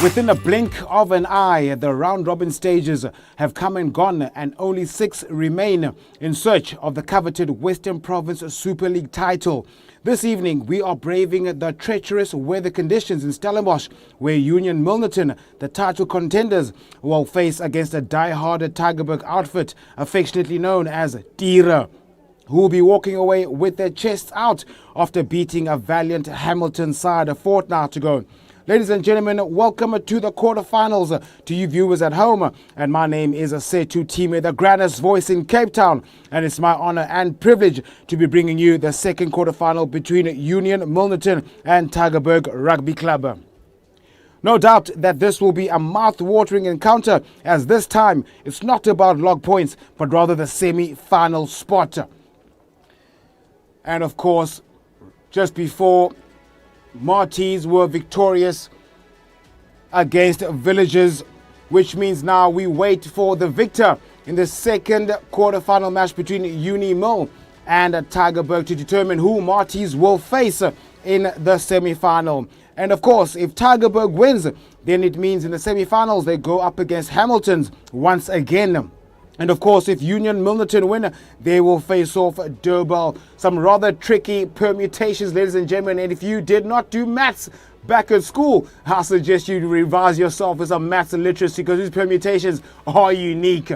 Within a blink of an eye, the round-robin stages have come and gone, and only 6 remain in search of the coveted Western Province Super League title. This evening, we are braving the treacherous weather conditions in Stellenbosch, where Union Milnerton, the title contenders, will face against a die-hard Tygerberg outfit, affectionately known as Diere, who will be walking away with their chests out after beating a valiant Hamilton side a fortnight ago. Ladies and gentlemen, welcome to the quarterfinals to you viewers at home. And my name is Setu Time, the grandest voice in Cape Town. And it's my honor and privilege to be bringing you the second quarterfinal between Union Milnerton and Tygerberg Rugby Club. No doubt that this will be a mouth-watering encounter, as this time it's not about log points, but rather the semi-final spot. And of course, just before Marties were victorious against Villagers, which means now we wait for the victor in the second quarter-final match between Unimil and Tygerberg to determine who Marties will face in the semi-final. And of course, if Tygerberg wins, then it means in the semi-finals they go up against Hamilton's once again. And of course, if Union Milnerton win, they will face off Durban. Some rather tricky permutations, ladies and gentlemen. And if you did not do maths back at school, I suggest you revise yourself with some maths and literacy, because these permutations are unique.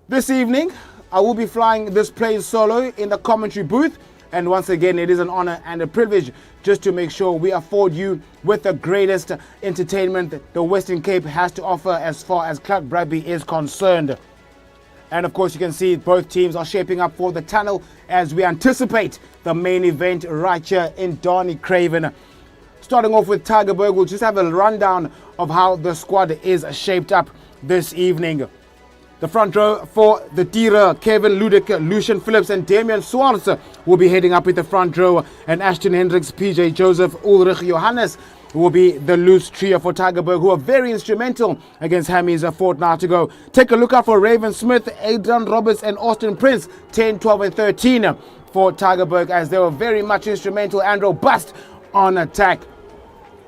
This evening, I will be flying this plane solo in the commentary booth. And once again, it is an honor and a privilege just to make sure we afford you with the greatest entertainment the Western Cape has to offer as far as club rugby is concerned. And of course, you can see both teams are shaping up for the tunnel as we anticipate the main event right here in Donny Craven. Starting off with Tygerberg, we'll just have a rundown of how the squad is shaped up this evening. The front row for the Tira, Kevin Ludic, Lucian Phillips and Damian Swartz will be heading up with the front row, and Ashton Hendricks, PJ Joseph, Ulrich Johannes will be the loose trio for Tygerberg, who are very instrumental against Hammies a fortnight ago. Take a look out for Raven Smith, Adrian Roberts and Austin Prince, 10, 12 and 13 for Tygerberg, as they were very much instrumental and robust on attack.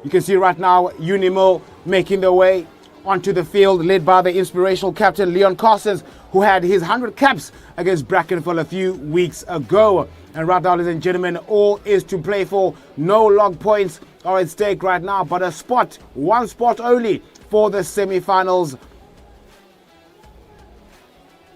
You can see right now Unimil making their way onto the field, led by the inspirational captain Leon Carstens, who had his 100 caps against Brackenfell a few weeks ago. And right now, ladies and gentlemen, all is to play for. No log points are at stake right now, but a spot, one spot only for the semi-finals.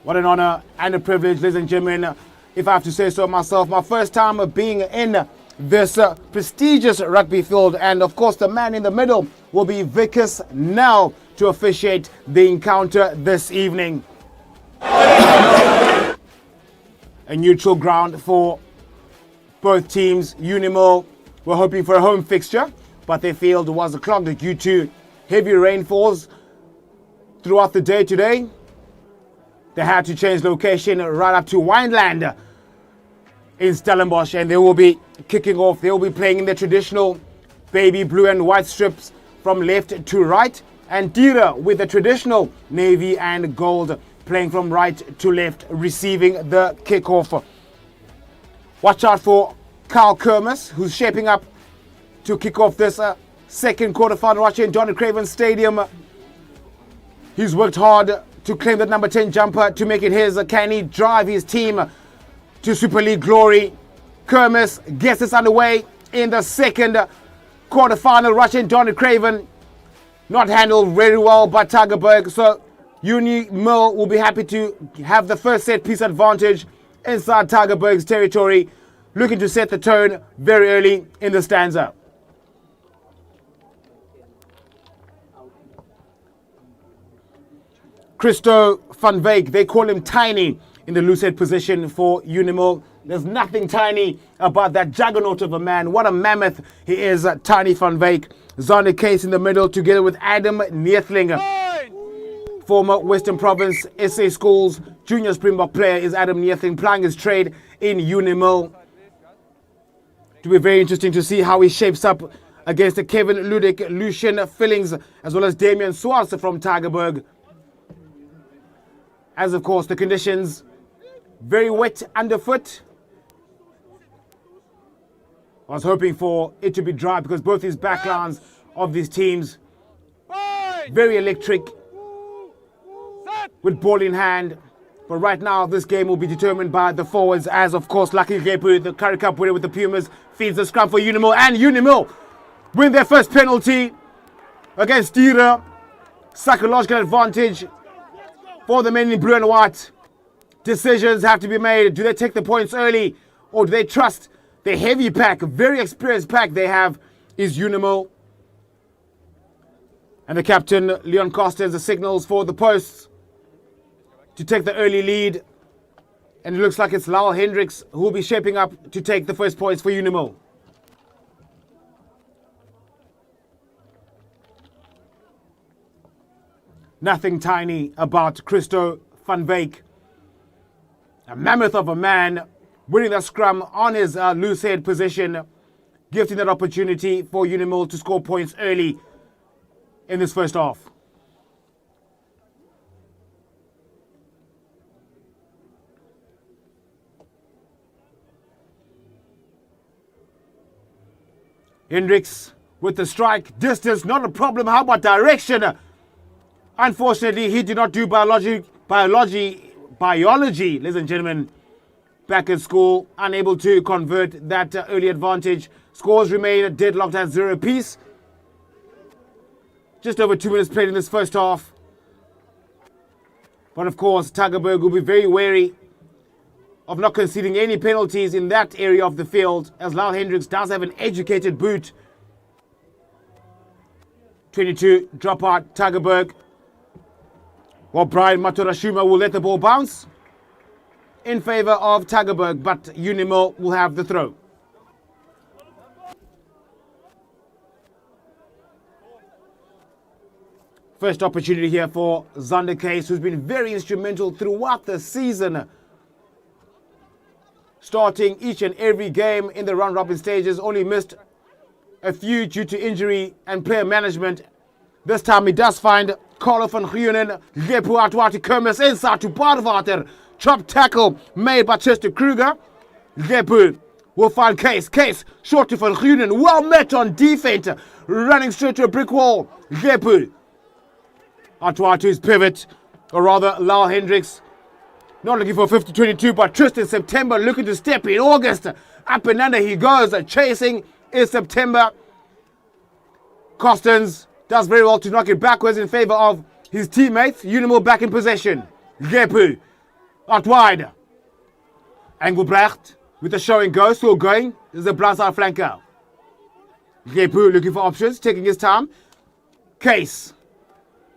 What an honor and a privilege, ladies and gentlemen, if I have to say so myself. My first time being in this prestigious rugby field, and of course the man in the middle will be Vickers Nell to officiate the encounter this evening. A neutral ground for both teams. Unimil were hoping for a home fixture, but their field was clogged due to heavy rainfalls throughout the day today. They had to change location right up to Wineland in Stellenbosch, and they will be kicking off. They will be playing in the traditional baby blue and white strips from left to right, and Tira with the traditional navy and gold playing from right to left, receiving the kickoff. Watch out for Carl Kermis, who's shaping up to kick off this second quarterfinal right here in Donny Craven Stadium. He's worked hard to claim that number 10 jumper to make it his. Can he drive his team to Super League glory? Kermis gets this underway in the second quarterfinal right here in Donny Craven. Not handled very well by Tygerberg, so Unimil will be happy to have the first set piece advantage inside Tygerberg's territory, looking to set the tone very early in the stanza. Christo van Wyk, they call him Tiny in the loose head position for Unimil. There's nothing tiny about that juggernaut of a man. What a mammoth he is, Tiny van Wyk. Zonde Case in the middle together with Adam Neethling. Former Western Province SA Schools Junior Springbok player is Adam Neethling, plying his trade in Unimil. It will be very interesting to see how he shapes up against the Kevin Ludic, Lucian Fillings, as well as Damian Swartz from Tygerberg. As of course the conditions very wet underfoot. I was hoping for it to be dry because both these backlines of these teams very electric with ball in hand. But right now this game will be determined by the forwards, as of course Lucky Gepu, the Currie Cup winner with the Pumas, feeds the scrum for Unimil, and Unimil win their first penalty against Tira. Psychological advantage for the men in blue and white. Decisions have to be made. Do they take the points early, or do they trust the heavy pack, very experienced pack they have is Unimil? And the captain, Leon Carstens, the signals for the posts to take the early lead. And it looks like it's Lyle Hendricks who will be shaping up to take the first points for Unimil. Nothing tiny about Christo van Wyk. A mammoth of a man winning the scrum on his loose head position. gifting that opportunity for Unimil to score points early in this first half. Hendricks with the strike. Distance, not a problem. How about direction? Unfortunately, he did not do biology, ladies and gentlemen. Back at school, unable to convert that early advantage. Scores remain deadlocked at 0 apiece. Just over 2 minutes played in this first half. But of course, Tygerberg will be very wary of not conceding any penalties in that area of the field, as Lyle Hendricks does have an educated boot. 22, drop out, Tygerberg. Well, Brian Maturashima will let the ball bounce in favor of Tygerberg, but Unimil will have the throw. First opportunity here for Zander Case, who's been very instrumental throughout the season, starting each and every game in the round-robin stages. Only missed a few due to injury and player management. This time he does find Carlo van Guenen, Gepu Atwati Kermis inside to Barwater. Chop tackle made by Chester Kruger. Gepu will find Case. Case short to van Guenen. Well met on defense. Running straight to a brick wall. Gepu. Atwati's pivot, or rather Lyle Hendricks. Not looking for 50-22, but Tristan September looking to step in August. Up and under he goes. Chasing is September. Costens does very well to knock it backwards in favor of his teammates. Unimil back in possession. Gepu out wide. Engelbrecht with the showing go. Still going. This is a blindside flanker. Gepu looking for options. Taking his time. Case.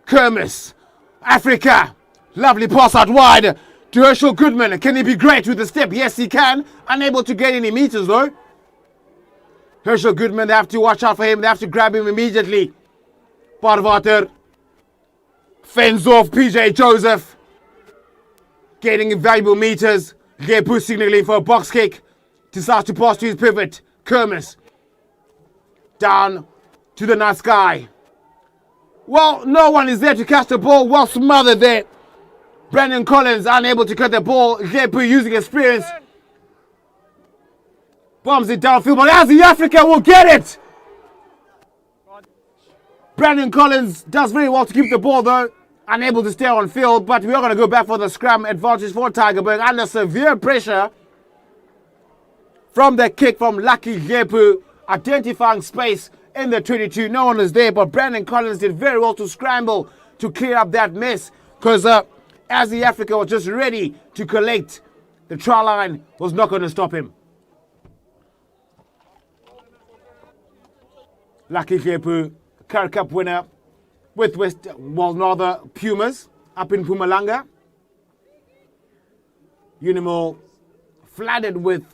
Kermis. Africa. Lovely pass out wide to Herschel Goodman. Can he be great with the step? Yes, he can. Unable to get any meters though. Herschel Goodman, they have to watch out for him. They have to grab him immediately. Barwater fends off PJ Joseph. Gaining valuable meters. Gepu signaling for a box kick. Decides to pass to his pivot. Kermis. Down to the nice guy. Well, no one is there to catch the ball. Well smothered there. Brandon Collins unable to cut the ball. Gepu using experience. Bombs it downfield, but Azzy Africa will get it. Brandon Collins does very well to keep the ball though. Unable to stay on field, but we are going to go back for the scrum advantage for Tygerberg under severe pressure from the kick from Lucky Gepu, identifying space in the 22. No one is there, but Brandon Collins did very well to scramble to clear up that mess, because Azzy Africa was just ready to collect. The try line was not going to stop him. Lucky Gepu, Currie Cup winner with Northern Pumas up in Mpumalanga. Unimil flooded with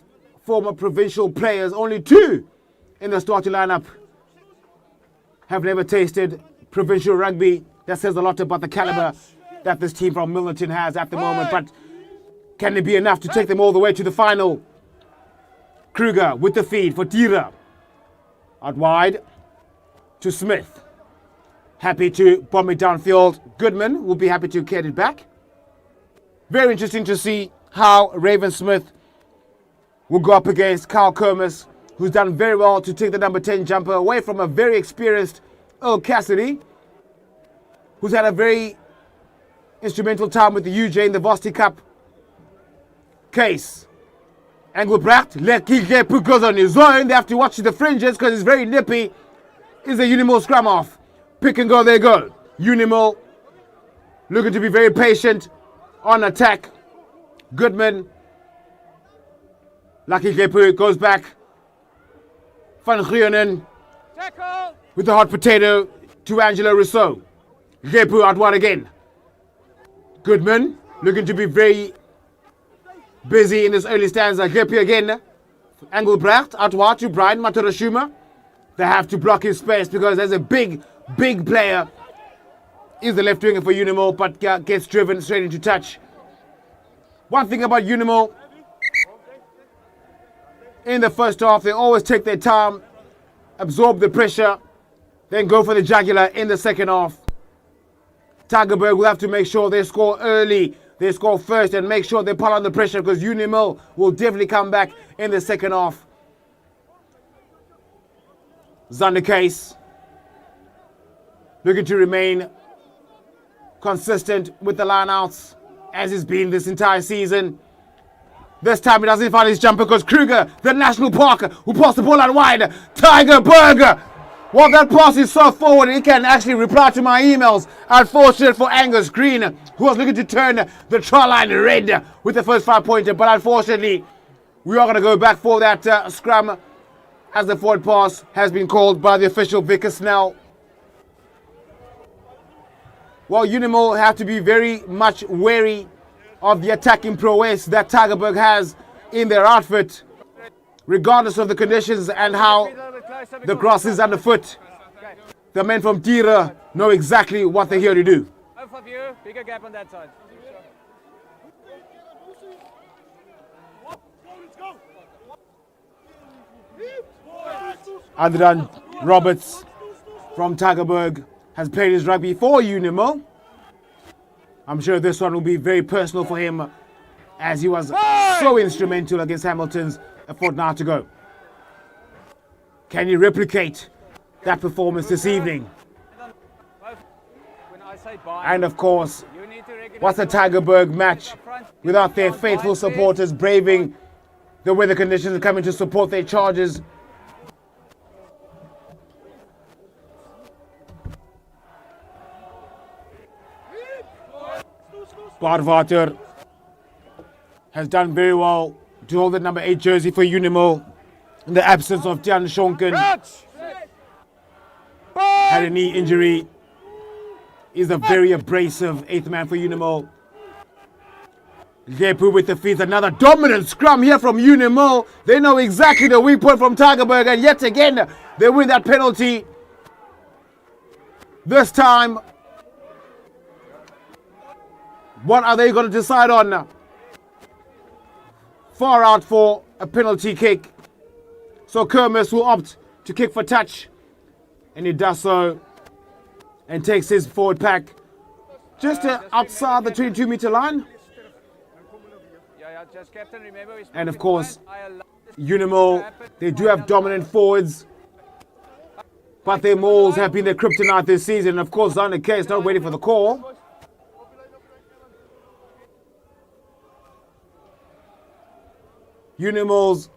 former provincial players. Only 2 in the starting lineup have never tasted provincial rugby. That says a lot about the caliber that this team from Milnerton has at the moment. But can it be enough to take them all the way to the final? Kruger with the feed for Tira. Out wide to Smith. Happy to bomb it downfield. Goodman will be happy to get it back. Very interesting to see how Raven Smith will go up against Kyle Kermis, who's done very well to take the number 10 jumper away from a very experienced Earl Cassidy, who's had a very instrumental time with the UJ in the Varsity Cup. Case. Engelbrecht, Lucky Gepu goes on his own. They have to watch the fringes because it's very nippy. Is a Unimil scrum off. Pick and go, there you go. Unimil looking to be very patient on attack. Goodman. Lucky Gepu goes back. Van Guenen with the hot potato to Angelo Rousseau. Gepu out wide again. Goodman looking to be very busy in this early stanza. Gepu again. Engelbrecht out wide to Brian Maturashima. They have to block his space because there's a big player. Is the left winger for Unimil, but gets driven straight into touch. One thing about Unimil, in the first half, they always take their time absorb the pressure, then go for the jugular in the second half. Tygerberg will have to make sure they score early. They score first and make sure they put on the pressure, because Unimil will definitely come back in the second half. Zander Case looking to remain consistent with the lineouts as he's been this entire season. This time he doesn't find his jumper because Kruger, the national park, who passed the ball out wide. Tygerberg! Well, that pass is so forward, he can actually reply to my emails. Unfortunate for Angus Green, who was looking to turn the try line red with the first 5-pointer. But unfortunately, we are going to go back for that scrum, as the forward pass has been called by the official Vicar Snell. Well, Unimil have to be very much wary of the attacking prowess that Tygerberg has in their outfit, regardless of the conditions and how the grass is underfoot. The men from Tira know exactly what they're here to do. Both of you, bigger gap on that side. Adrian Roberts from Tygerberg has played his rugby for Unimil. I'm sure this one will be very personal for him, as he was so instrumental against Hamilton's a fortnight ago. Can he replicate that performance this evening? And of course, what's a Tygerberg match without their faithful supporters braving the weather conditions and coming to support their charges? Barvater has done very well to hold the number 8 jersey for Unimil in the absence of Jan Shonken. Had a knee injury. Is a very abrasive 8th man for Unimil. Lepu with the feet. Another dominant scrum here from Unimil. They know exactly the weak point from Tygerberg, and yet again they win that penalty. This time, what are they going to decide on? Far out for a penalty kick. So Kermis will opt to kick for touch. And he does so and takes his forward pack just outside the 22-meter line. And of course, Unimil, they do have dominant forwards, but their mauls have been their kryptonite this season. And of course, Zander Case not waiting for the call. Unimil's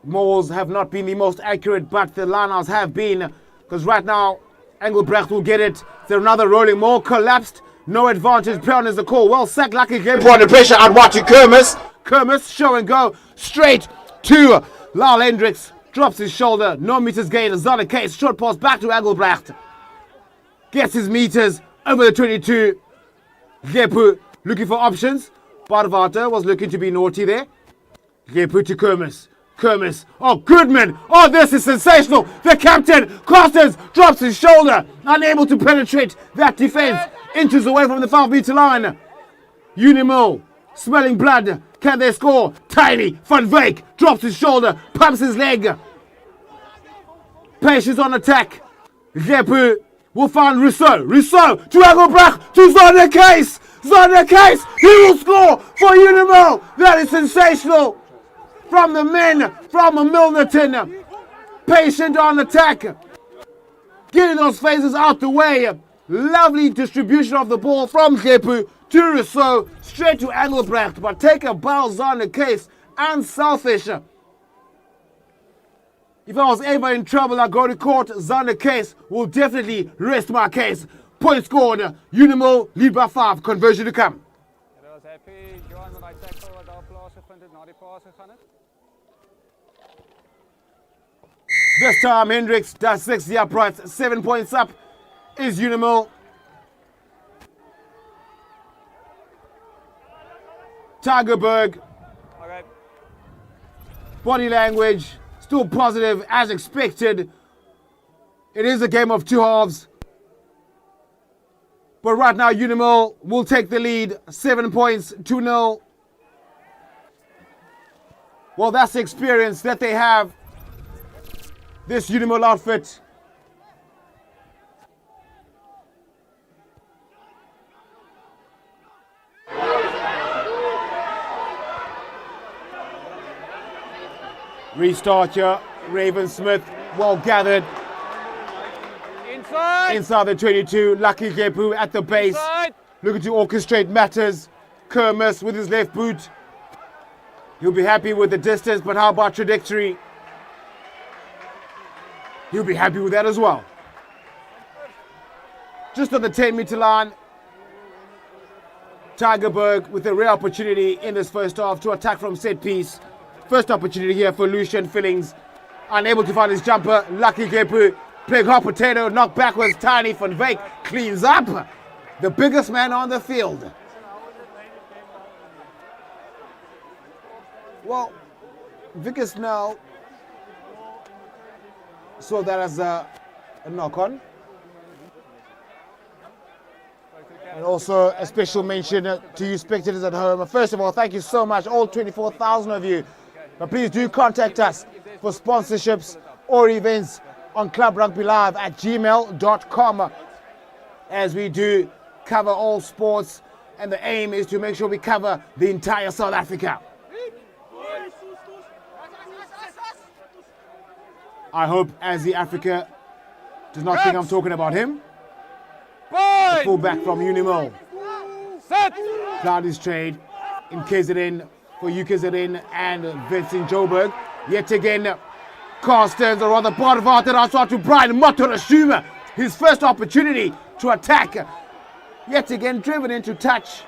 mauls have not been the most accurate, but the lineouts have been, because right now Engelbrecht will get it. There's another rolling maul, collapsed, no advantage. Brown is the call. Well sacked, lucky game. Under pressure out wide to Kermis. Kermis show and go straight to Lyle Hendricks. Drops his shoulder, no meters gain. Zander Case, short pass back to Engelbrecht. Gets his meters over the 22. Lepu looking for options. Barvater was looking to be naughty there. Lepu to Kermis. Kermis. Oh, Goodman. Oh, this is sensational. The captain, Costers, drops his shoulder. Unable to penetrate that defense. Inches away from the 5-meter line. Unimil, smelling blood. Can they score? Tiny. Van Wyk drops his shoulder. Pumps his leg. Patience on attack. Lepu will find Rousseau. Rousseau to Engelbrecht. To Zander Case. Zander Case. He will score for Unimil. That is sensational. From the men from Milnerton. Patient on attack. Getting those phases out the way. Lovely distribution of the ball from Lepu to Rousseau. Straight to Engelbrecht. But take a bow, Zander Case. Unselfish. If I was ever in trouble, I'd go to court. Zander Case will definitely rest my case. Point scored. Unimil lead by 5. Conversion to come. This time Hendricks does 60 uprights, 7 points up is Unimil. Tygerberg. Okay. Body language still positive as expected. It is a game of two halves. But right now Unimil will take the lead, 7 points, 2-0. Well, that's the experience that they have. this Unimol outfit. Restart here. Raven Smith, well gathered. Inside the 22. Lucky Gepu at the base. Inside. Looking to orchestrate matters. Kermis with his left boot. He'll be happy with the distance, but how about trajectory? He'll be happy with that as well. Just on the 10-meter line. Tygerberg with a rare opportunity in this first half to attack from set piece. First opportunity here for Lucian Fillings. Unable to find his jumper. Lucky Gepu playing hot potato. Knocked backwards. Tiny van Wyk cleans up. The biggest man on the field. Well, Vickers now saw that as a knock-on. And also a special mention to you spectators at home. First of all, thank you so much, all 24,000 of you. But please do contact us for sponsorships or events on clubrugbylive@gmail.com, as we do cover all sports, and the aim is to make sure we cover the entire South Africa. I hope Azzy Africa does not think I'm talking about him. The fullback from Unimol. Cloudy's trade in KZN for UKZN and Vincent Joburg. Yet again, Carstens, or rather Barvater, also to Brian Matorashuma. His first opportunity to attack. Yet again, driven into touch.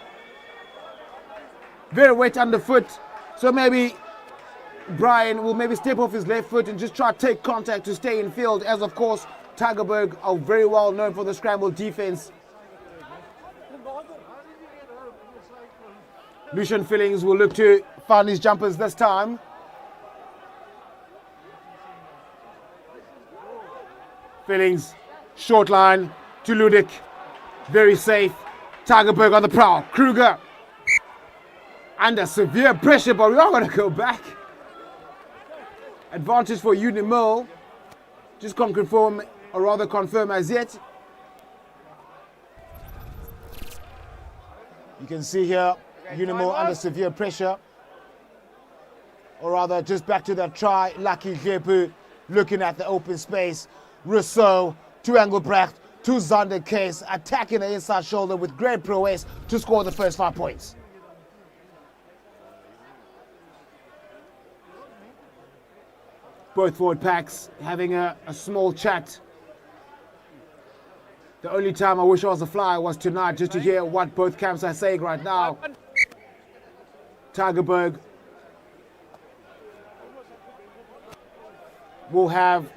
Very wet underfoot. So maybe Brian will maybe step off his left foot and just try to take contact to stay in field, as of course Tygerberg are very well known for the scramble defense. Lucian Fillings will look to find his jumpers this time. Fillings, short line to Ludik. Very safe. Tygerberg on the prowl. Kruger under severe pressure, but we are going to go back. Advantage for Unimol. Just can't confirm, or rather confirm as yet. You can see here Unimol under severe pressure. Or rather, just back to that try. Lucky Gepu looking at the open space. Rousseau to Engelbrecht to Zander Case, attacking the inside shoulder with great prowess to score the first 5 points. Both forward packs having a small chat. The only time I wish I was a flyer was tonight, just to hear what both camps are saying right now. Tygerberg will have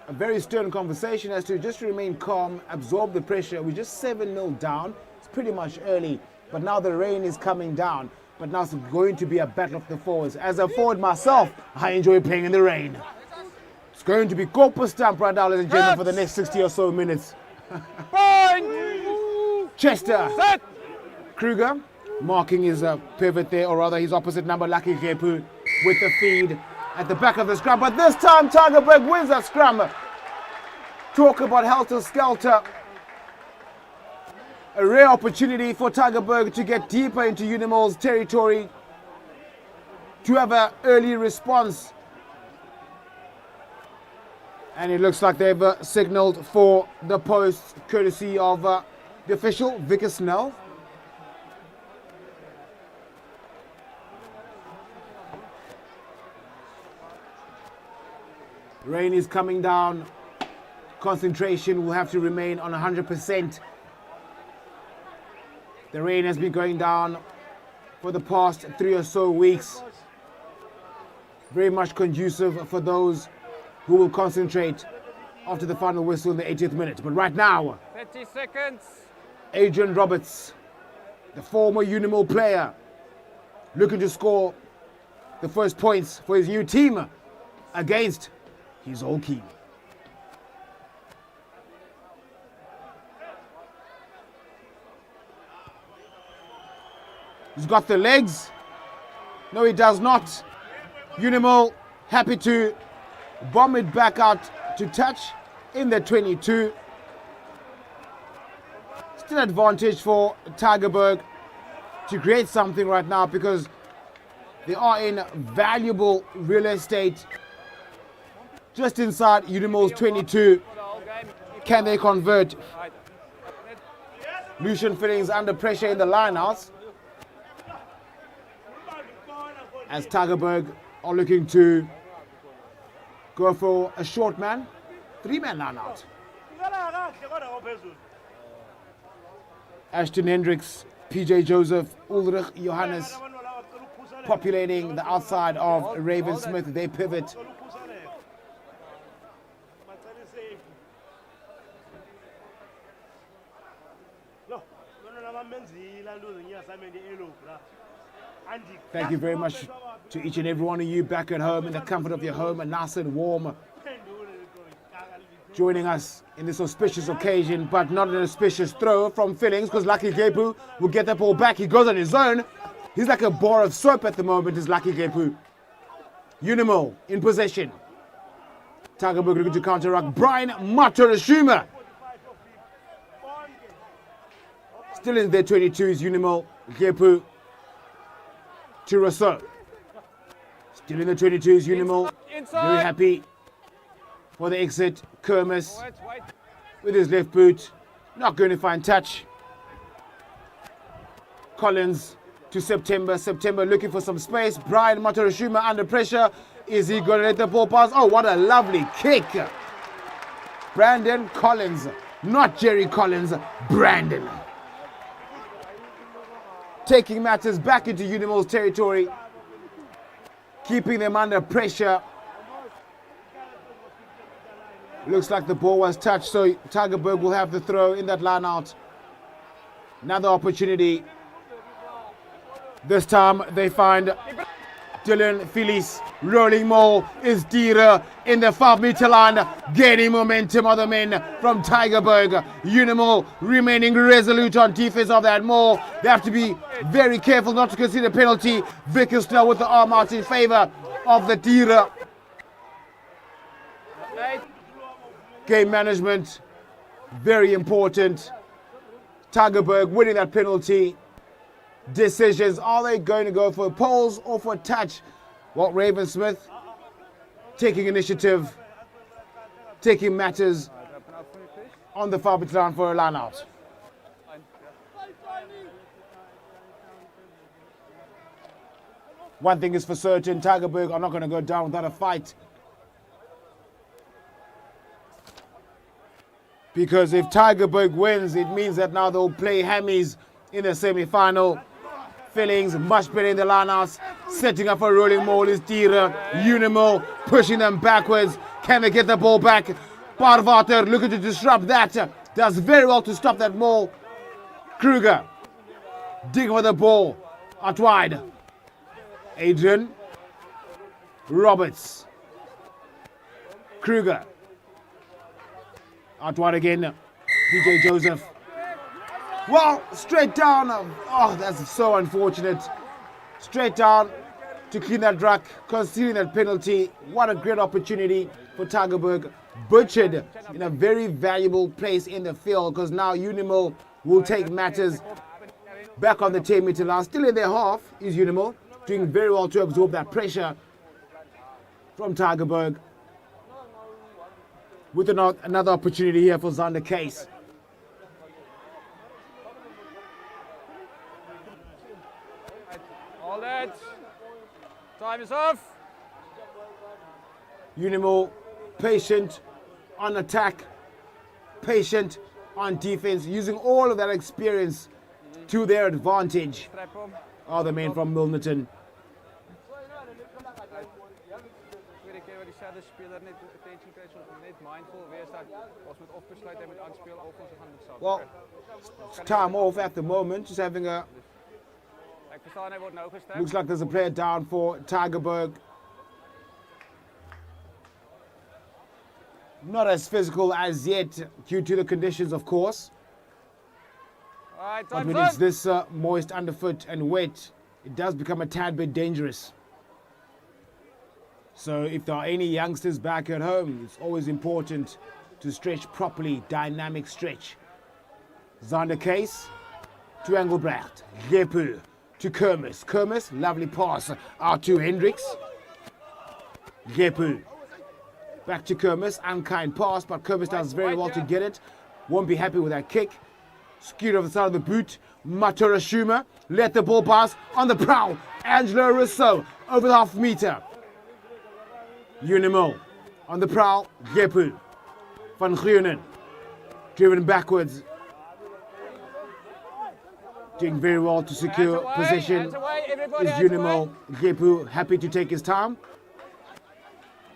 a very stern conversation as to just remain calm, absorb the pressure. We're just 7-0 down. It's pretty much early, but now the rain is coming down. But now it's going to be a battle of the forwards. As a forward myself, I enjoy playing in the rain. It's going to be corpus stamp right now, ladies and gentlemen, for the next 60 or so minutes. Chester. Set. Kruger marking his pivot there, or rather his opposite number, Lucky Gepu, with the feed at the back of the scrum. But this time, Tygerberg wins that scrum. Talk about helter-skelter. A rare opportunity for Tygerberg to get deeper into Unimol's territory, to have an early response. And it looks like they've signaled for the post, courtesy of the official, Vickers Snell. Rain is coming down. Concentration will have to remain on 100%. The rain has been going down for the past 3 or so weeks. Very much conducive for those who will concentrate after the final whistle in the 80th minute. But right now, 30 seconds. Adrian Roberts, the former Unimol player, looking to score the first points for his new team against his old team. He's got the legs. No, he does not. Unimol happy to bomb it back out to touch in the 22. Still advantage for Tygerberg to create something right now because they are in valuable real estate just inside Unimall's 22. Can they convert? Lucian Fillings under pressure in the lineouts as Tygerberg are looking to go for a short man, 3-man lineout. Ashton Hendricks, PJ Joseph, Ulrich Johannes populating the outside of Raven Smith. They pivot. Thank you very much to each and every one of you back at home in the comfort of your home and nice and warm, joining us in this auspicious occasion, but not an auspicious throw from Fillings because Lucky Gepu will get the ball back. He goes on his own. He's like a bar of soap at the moment, is Lucky Gepu. Unimall in possession. Tygerberg looking to counter-ruck. Brian Matarashuma. Still in their 22 is Unimall. Gepu to Rousseau. Still in the 22 is Unimall. Very happy for the exit. Kermis with his left boot. Not going to find touch. Collins to September. September looking for some space. Brian Matarashuma under pressure. Is he going to let the ball pass? Oh, what a lovely kick. Brandon Collins. Not Jerry Collins. Brandon. Taking matters back into Unimall's territory. Keeping them under pressure. Looks like the ball was touched, so Tygerberg will have the throw in that line out. Another opportunity. This time they find Dylan Phillies. Rolling maul is Dira in the 5-meter line. Gaining momentum of the men from Tygerberg. Unimall remaining resolute on defense of that maul. They have to be very careful not to concede a penalty. Vickers now with the arm out in favor of the Dira. Game management, very important. Tygerberg winning that penalty. Decisions, are they going to go for poles or for touch? Well, Raven Smith taking initiative, taking matters on the far line for a line out. One thing is for certain, Tygerberg are not going to go down without a fight. Because if Tygerberg wins, it means that now they'll play hammies in the semi-final. Fillings much better in the lineouts, setting up a rolling maul is Dira. Unimall pushing them backwards. Can they get the ball back? Parvater looking to disrupt that. Does very well to stop that maul. Kruger digging for the ball. Out wide. Adrian Roberts. Kruger. Out wide again. PJ Joseph. Well, straight down. Oh, that's so unfortunate. Straight down to clean that ruck, conceding that penalty. What a great opportunity for Tygerberg. Butchered in a very valuable place in the field because now Unimall will take matters back on the 10-meter line. Still in their half is Unimall, doing very well to absorb that pressure from Tygerberg. With another opportunity here for Zander Case. All that. Time is off. Unimall patient on attack, patient on defense, using all of that experience to their advantage. Are the men from Milnerton. Well, it's time off at the moment, just having a... Looks like there's a player down for Tygerberg. Not as physical as yet, due to the conditions, of course. But when it's this moist underfoot and wet, it does become a tad bit dangerous. So if there are any youngsters back at home, it's always important to stretch properly, dynamic stretch. Zander Case to Engelbrecht. Gepu to Kermis. Kermis, lovely pass out to Hendricks. Gepu. Back to Kermis, unkind pass, but Kermis does very well to get it. Won't be happy with that kick. Skewed over the side of the boot. Matura Schumer let the ball pass on the prowl. Angelo Rousseau over the half meter. Unimo on the prowl. Gepu. Van Groenen driven backwards. Doing very well to secure possession. Is Unimo. Gepu happy to take his time.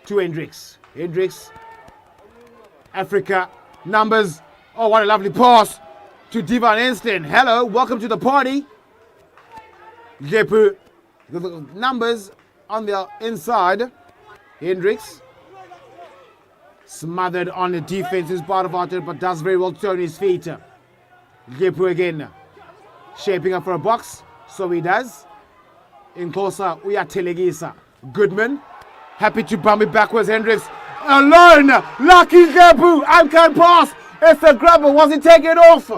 To Hendricks. Hendricks. Africa. Numbers. Oh, what a lovely pass to Divan Enslin. Hello, welcome to the party. Gepu. The numbers on the inside. Hendricks. Smothered on the defense is part of Arthur, but does very well to turn his feet. Gepu again. Shaping up for a box. So he does. In closer, Uyatelegisa. Goodman. Happy to bump it backwards. Hendricks. Alone. Lucky Gepu. Unkind pass. It's a grabber. Was he taken off?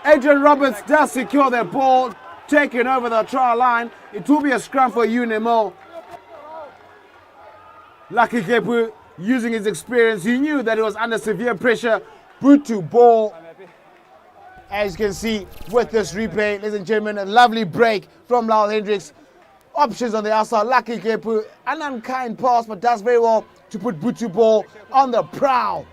Adrian Roberts does secure the ball. Taken over the try line. It will be a scrum for Unimo. Lucky Gepu using his experience. He knew that it was under severe pressure. Boot to ball. As you can see with this replay, ladies and gentlemen, a lovely break from Lyle Hendricks. Options on the outside. Lucky Gepu. An unkind pass, but does very well to put boot to ball on the prowl.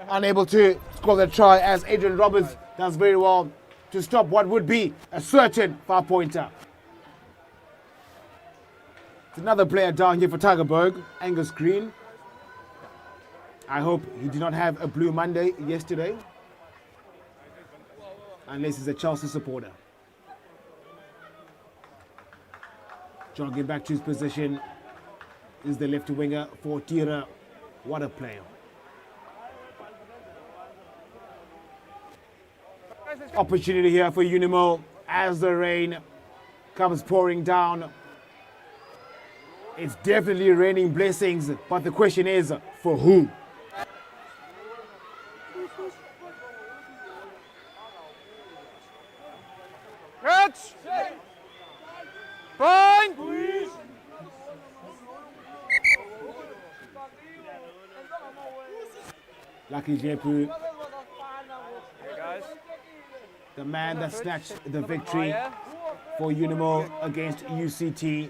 Unable to score the try as Adrian Roberts does very well to stop what would be a certain far-pointer. Another player down here for Tygerberg, Angus Green. I hope he did not have a blue Monday yesterday. Unless he's a Chelsea supporter. Jogging back to his position is the left winger for Tira. What a player. Opportunity here for Unimo as the rain comes pouring down. It's definitely raining blessings, but the question is, for who? Catch! Fine! Lucky Gepu, Hey guys. the man that snatched the victory for Unimo against UCT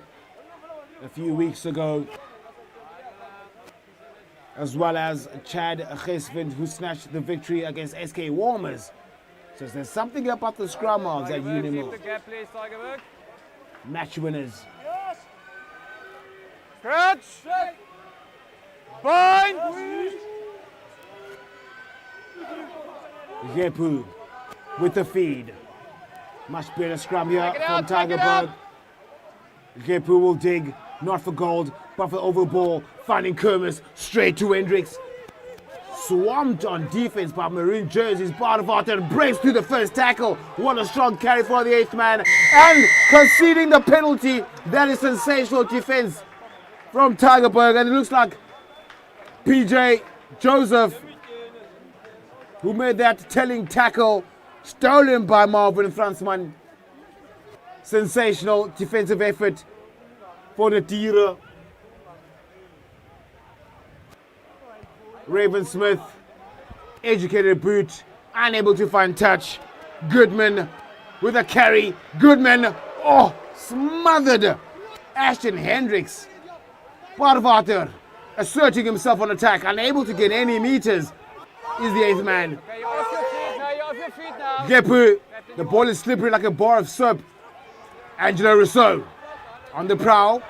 a few weeks ago, as well as Chad Gesvind, who snatched the victory against SK Warmers. So there's something about the scrum halves at Unimo. Keep the gap, please, Tygerberg. Match winners. Catch! Fine! Gepu with the feed. Much better scrum here Take it from out, take it Tygerberg. Gepu will dig, not for gold, but for over ball, finding Kermis straight to Hendricks. Swamped on defense by maroon jerseys. Bartavater breaks through the first tackle. What a strong carry for the 8th man. And conceding the penalty. That is sensational defense from Tygerberg. And it looks like PJ Joseph, who made that telling tackle, stolen by Marvin Fransman. Sensational defensive effort for the Tira. Raven Smith, educated boot, unable to find touch. Goodman with a carry. Goodman, oh, smothered. Ashton Hendricks. Parvater asserting himself on attack, unable to get any meters, is the 8th man. Okay, you're off your feet now, you're off your feet now. Gepu, the ball is slippery like a bar of soap. Angelo Rousseau on the prowl.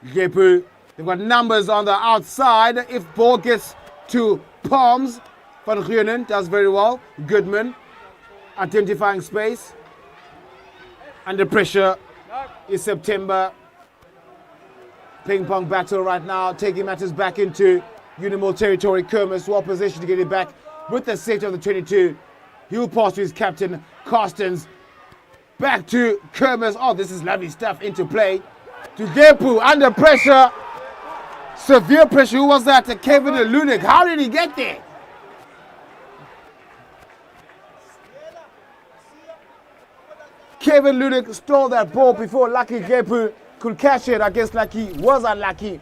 Gepu, they've got numbers on the outside. If ball gets to palms, Van Groenen does very well. Goodman identifying space. Under pressure is September. Ping pong battle right now, taking matters back into Unimo territory. Kermis well positioned to get it back with the safety of the 22. He'll pass to his captain, Carstens. Back to Kermis. Oh, this is lovely stuff into play. To Gepu, under pressure. Severe pressure. Who was that? Kevin Lunik. How did he get there? Kevin Lunik stole that ball before Lucky Gepu could catch it. I guess Lucky was unlucky.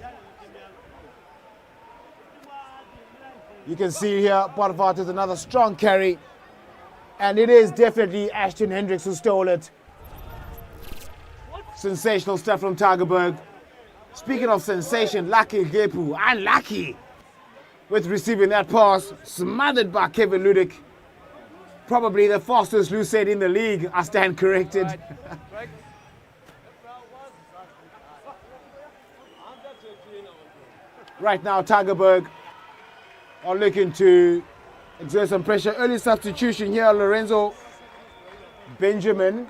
You can see here, Potafat is another strong carry. And it is definitely Ashton Hendricks who stole it. Sensational stuff from Tygerberg. Speaking of sensation, Lucky Gepu, unlucky with receiving that pass, smothered by Kevin Ludik. Probably the fastest Lucid in the league, I stand corrected. Right now, Tygerberg are looking to exert some pressure. Early substitution here, Lorenzo Benjamin.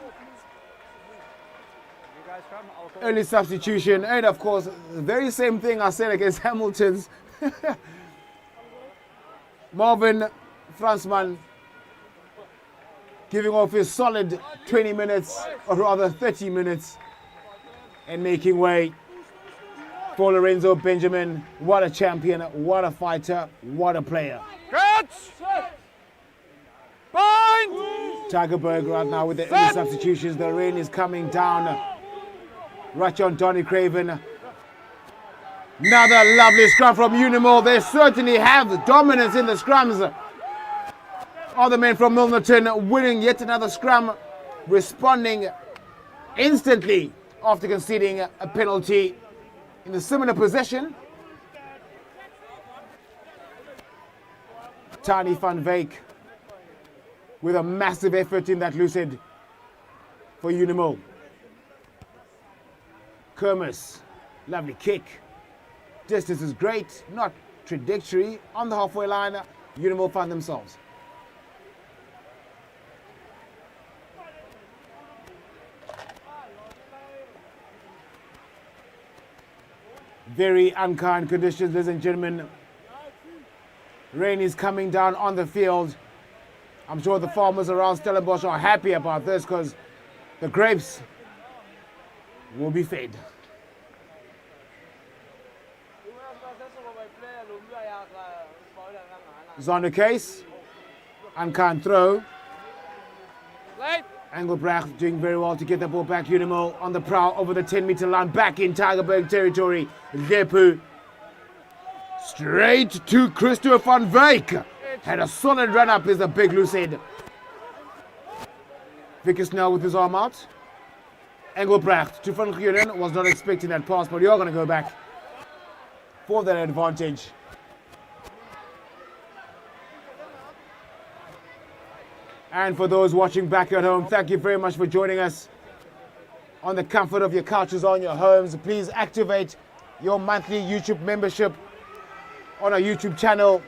Early substitution, and of course, the very same thing I said against Hamilton's. Marvin Fransman giving off his solid 20 minutes, or rather 30 minutes, and making way for Lorenzo Benjamin. What a champion, what a fighter, what a player. Tygerberg right now with the early substitutions. The rain is coming down. Right on Donny Craven. Another lovely scrum from Unimall. They certainly have dominance in the scrums. Other men from Milnerton winning yet another scrum, responding instantly after conceding a penalty in a similar possession. Tiny van Wyk with a massive effort in that Lucid for Unimall. Kermis, lovely kick. Distance is great, not trajectory. On the halfway line, Unimall found themselves. Very unkind conditions, ladies and gentlemen. Rain is coming down on the field. I'm sure the farmers around Stellenbosch are happy about this because the grapes will be fed. Zonder case, unkind throw. Engelbrecht doing very well to get the ball back. Unimall on the prowl over the 10-meter line, back in Tygerberg territory. Gepu straight to Christopher van Wyk. Had a solid run up, is the big Lucid. Vickers now with his arm out. Engelbrecht to Van Guren, was not expecting that pass, but you're going to go back for that advantage. And for those watching back at home, thank you very much for joining us on the comfort of your couches on your homes. Please activate your monthly YouTube membership on our YouTube channel.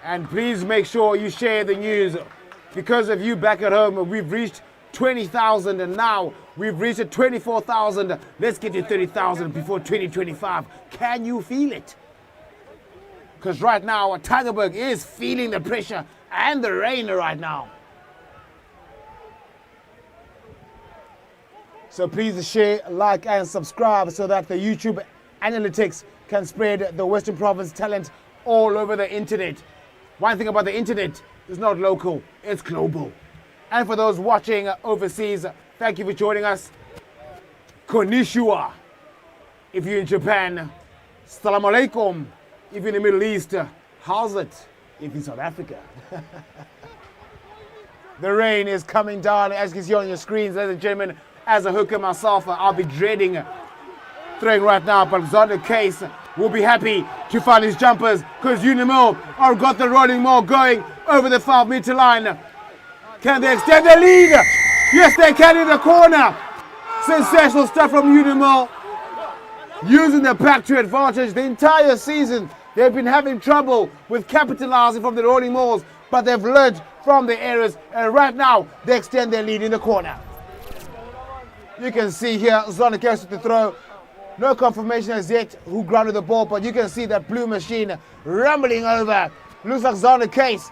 And please make sure you share the news. Because of you back at home, we've reached 20,000 and now we've reached 24,000. Let's get to 30,000 before 2025. Can you feel it? Because right now, Tygerberg is feeling the pressure and the rain right now. So please share, like and subscribe so that the YouTube analytics can spread the Western Province talent all over the internet. One thing about the internet, it's not local, it's global. And for those watching overseas, thank you for joining us. Konnichiwa if you're in Japan. Assalamu alaikum if you're in the Middle East. How's it if you're in South Africa? The rain is coming down, as you can see on your screens, ladies and gentlemen. As a hooker myself, I'll be dreading throwing right now, but Xander Case will be happy to find his jumpers because Unimall have got the rolling maul going over the 5-meter line. Can they extend their lead? Yes, they can in the corner. Sensational stuff from Unimall. Using the pack to advantage the entire season. They've been having trouble with capitalizing from the rolling mauls, but they've learned from the errors, and right now they extend their lead in the corner. You can see here Xander Case with the throw. No confirmation as yet who grounded the ball, but you can see that blue machine rumbling over. Looks like Xander Case.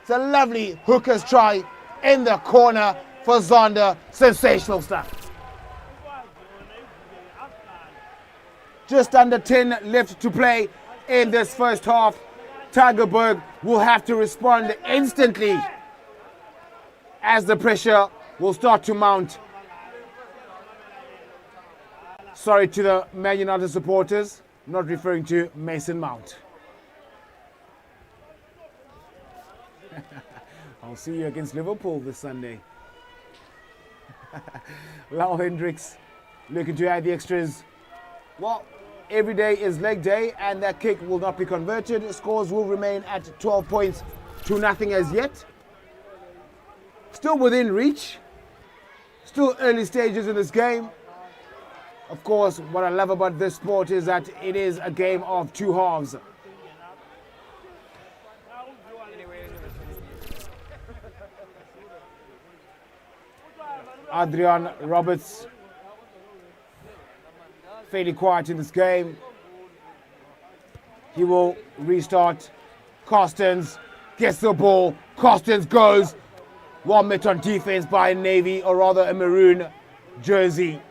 It's a lovely hooker's try in the corner for Xander. Sensational stuff. Just under 10 left to play in this first half. Tygerberg will have to respond instantly as the pressure will start to mount. Sorry to the Man United supporters, not referring to Mason Mount. I'll see you against Liverpool this Sunday. Lau Hendricks looking to add the extras. Well, every day is leg day and that kick will not be converted. Scores will remain at 12 points to nothing as yet. Still within reach. Still early stages in this game. Of course, what I love about this sport is that it is a game of two halves. Adrian Roberts fairly quiet in this game. He will restart. Carstens gets the ball. Carstens goes. Well met on defense by a navy, or rather a maroon jersey.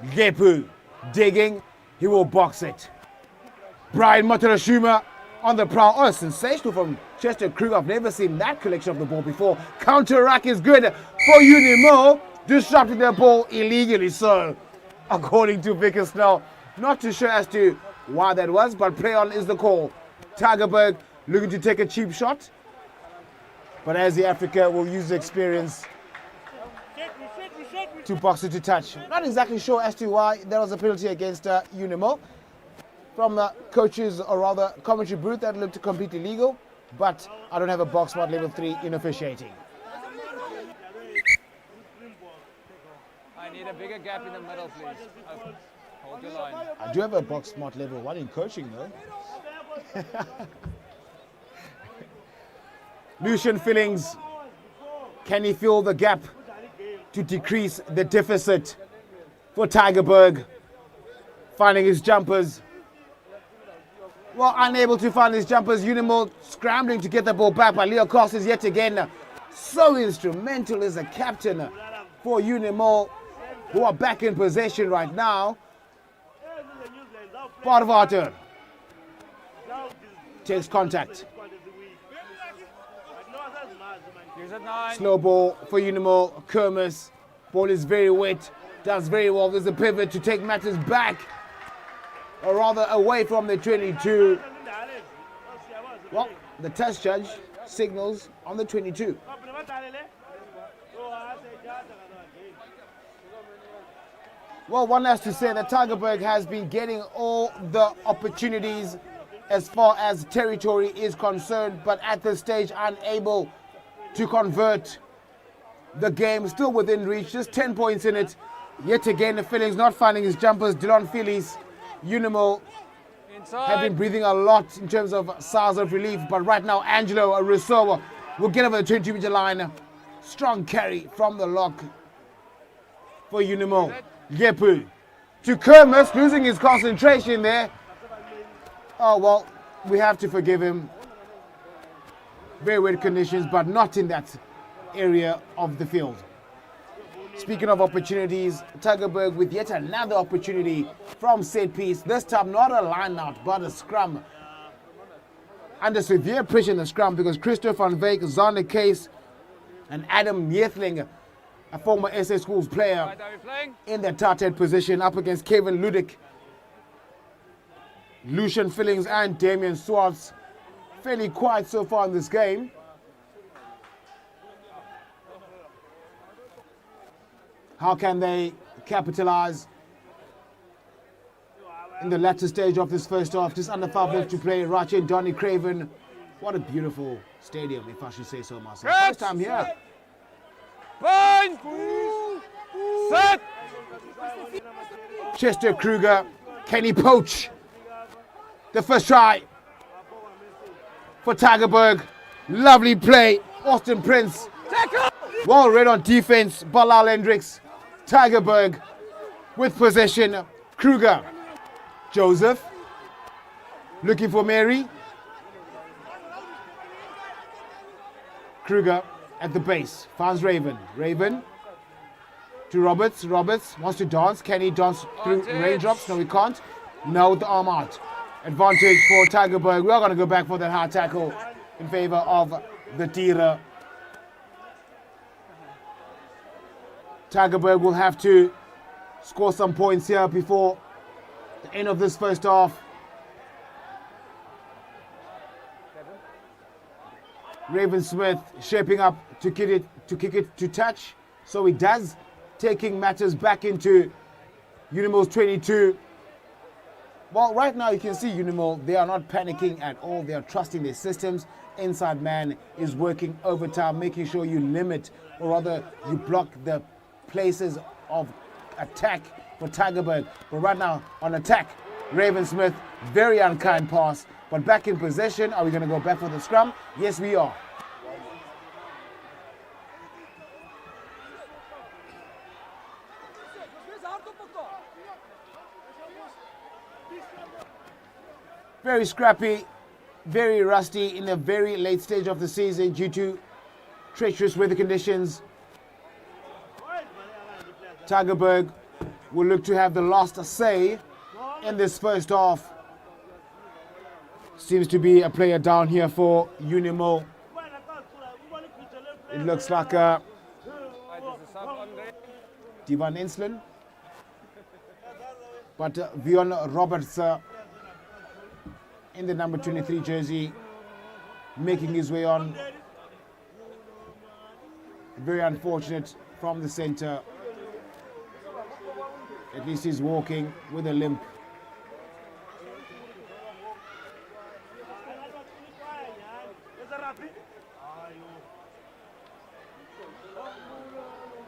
Gepu digging. He will box it. Brian Matarashuma on the prowl. Oh, sensational from Chester Krug. I've never seen that collection of the ball before. Counter rack is good for Unimo. Disrupting their ball illegally, so according to Vickers Snell. Not too sure as to why that was, but play on is the call. Tygerberg looking to take a cheap shot, but as the Africa will use the experience to box it to touch. Not exactly sure as to why there was a penalty against Unimo from coaches, or rather commentary booth, that looked completely legal, but I don't have a box spot level 3 in officiating. I need a bigger gap in the middle, please. Oh, hold your line. I do have a box smart level 1 in coaching though. Lucian Fillings, can he fill the gap to decrease the deficit for Tygerberg? Finding his jumpers. Well, unable to find his jumpers. Unimo scrambling to get the ball back, but Leo Carstens yet again so instrumental as a captain for Unimo, who are back in possession right now. Parvater takes contact. Slow ball for Unimo. Kermis. Ball is very wet. Does very well. There's a pivot to take matters back, or rather away from the 22. Well, the test judge signals on the 22. Well, one has to say that Tygerberg has been getting all the opportunities as far as territory is concerned, but at this stage unable to convert. The game still within reach, just 10 points in it. Yet again, the Fillings not finding his jumpers. Dylan Phillies, Unimo have been breathing a lot in terms of sighs of relief, but right now Angelo Rousseau will get over the 22-meter line. Strong carry from the lock for Unimo. Gepu to Kermis, losing his concentration there. Oh well, we have to forgive him. Very wet conditions, but not in that area of the field. Speaking of opportunities, Tygerberg with yet another opportunity from set piece. This time not a line out, but a scrum. Under severe pressure in the scrum because Christoph van Wyk, Zander Case, and Adam Yeathling, a former SA Schools player, in the tight position up against Kevin Ludick. Lucian Fillings and Damian Swartz fairly quiet so far in this game. How can they capitalize in the latter stage of this first half? Just under 5 minutes to play. Rache Donny Craven. What a beautiful stadium, if I should say so myself. First time here. Point! Set! Chester Kruger. Can he poach? The first try for Tygerberg. Lovely play. Austin Prince. Well read on defense. Balal Hendricks. Tygerberg with possession. Kruger. Joseph. Looking for Mary. Kruger at the base. Finds Raven. Raven to Roberts. Roberts wants to dance. Can he dance through raindrops? No, he can't. Now with the arm out. Advantage for Tygerberg. We are going to go back for that hard tackle in favor of the Tira. Tygerberg will have to score some points here before the end of this first half. Raven Smith shaping up to kick it to touch. So he does, taking matters back into Unimal's 22. Well, right now you can see Unimal, they are not panicking at all. They are trusting their systems. Inside man is working overtime, making sure you limit, or rather you block the places of attack for Tygerberg. But right now on attack, Raven Smith, very unkind pass. But back in possession, are we going to go back for the scrum? Yes, we are. Very scrappy, very rusty in the very late stage of the season due to treacherous weather conditions. Tygerberg will look to have the last say in this first half. Seems to be a player down here for Unimo. It looks like Divan Inslin. But Vion Roberts in the number 23 jersey, making his way on. Very unfortunate from the center. At least he's walking with a limp.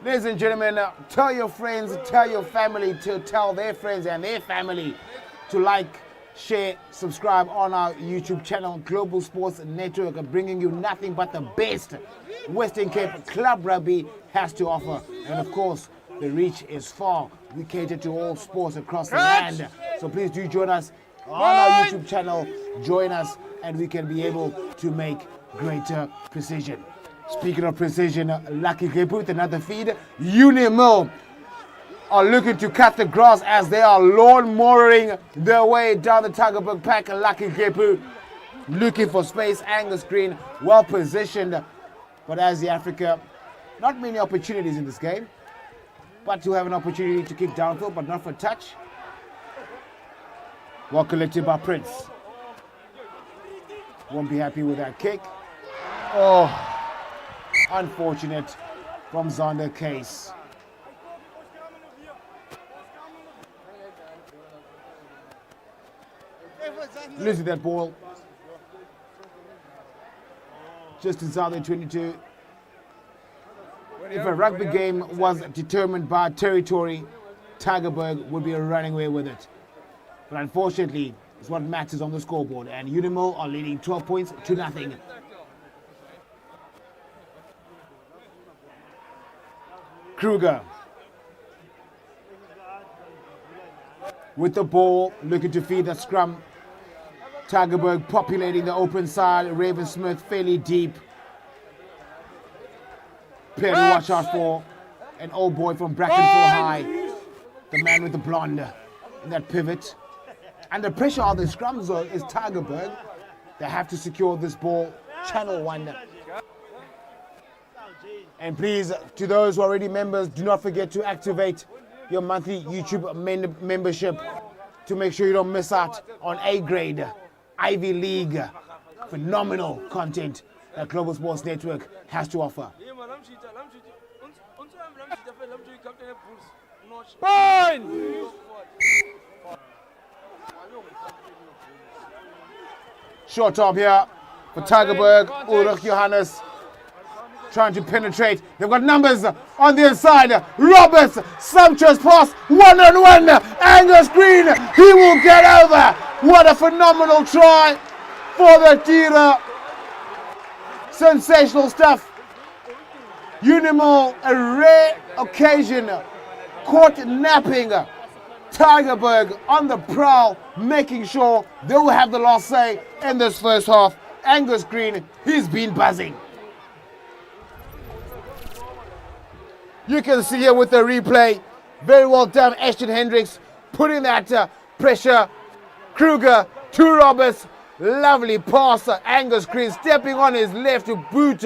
Ladies and gentlemen, tell your friends, tell your family to tell their friends and their family to like, share, subscribe on our YouTube channel, Global Sports Network, bringing you nothing but the best Western Cape Club Rugby has to offer. And of course, the reach is far. We cater to all sports across the land. So please do join us on our YouTube channel. Join us and we can be able to make greater precision. Speaking of precision, Lucky Gepu with another feed. Unimo are looking to cut the grass as they are lawn-mowing their way down the Tygerberg pack. Lucky Gepu looking for space. Angus Green well positioned. But as the Africa, not many opportunities in this game. But to have an opportunity to kick downfield, but not for touch. Well collected by Prince. Won't be happy with that kick. Oh, unfortunate from Zander Case. Losing that ball. Just inside the 22. If a rugby game was determined by territory, Tygerberg would be running away with it. But unfortunately, it's what matters on the scoreboard. And Unimo are leading 12 points to nothing. Kruger with the ball, looking to feed the scrum. Tygerberg populating the open side. Raven Smith fairly deep. Player to watch out for. An old boy from Brackenfell High. The man with the blonde in that pivot. And the pressure on the scrum zone is Tygerberg. They have to secure this ball. Channel 1. And please, to those who are already members, do not forget to activate your monthly YouTube membership to make sure you don't miss out on A-grade, Ivy League, phenomenal content that Global Sports Network has to offer. Short top here for Tygerberg. Ulrich Johannes trying to penetrate. They've got numbers on the inside. Roberts, sumptuous pass, one-on-one. Angus Green, he will get over. What a phenomenal try for the Tira. Sensational stuff. Unimo, a rare occasion, caught napping. Tygerberg on the prowl, making sure they will have the last say in this first half. Angus Green, he's been buzzing. You can see here with the replay, very well done, Ashton Hendricks, putting that pressure Kruger to Roberts. Lovely pass. Angus Green stepping on his left to boot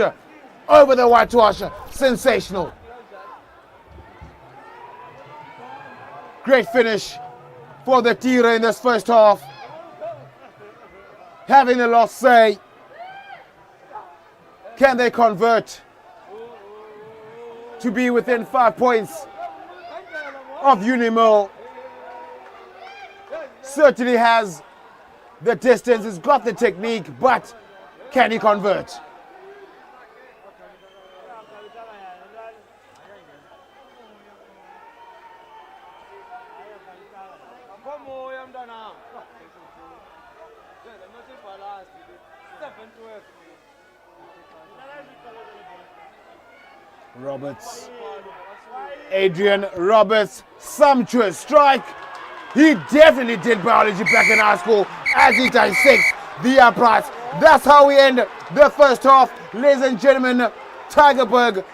over the whitewash. Sensational. Great finish for the Tira in this first half. Having the last say. Can they convert to be within 5 points of Unimil? Certainly has the distance, he's got the technique, but can he convert? Roberts. Adrian Roberts, sumptuous strike. He definitely did biology back in high school as he dissects the uprights. That's how we end the first half. Ladies and gentlemen, Tygerberg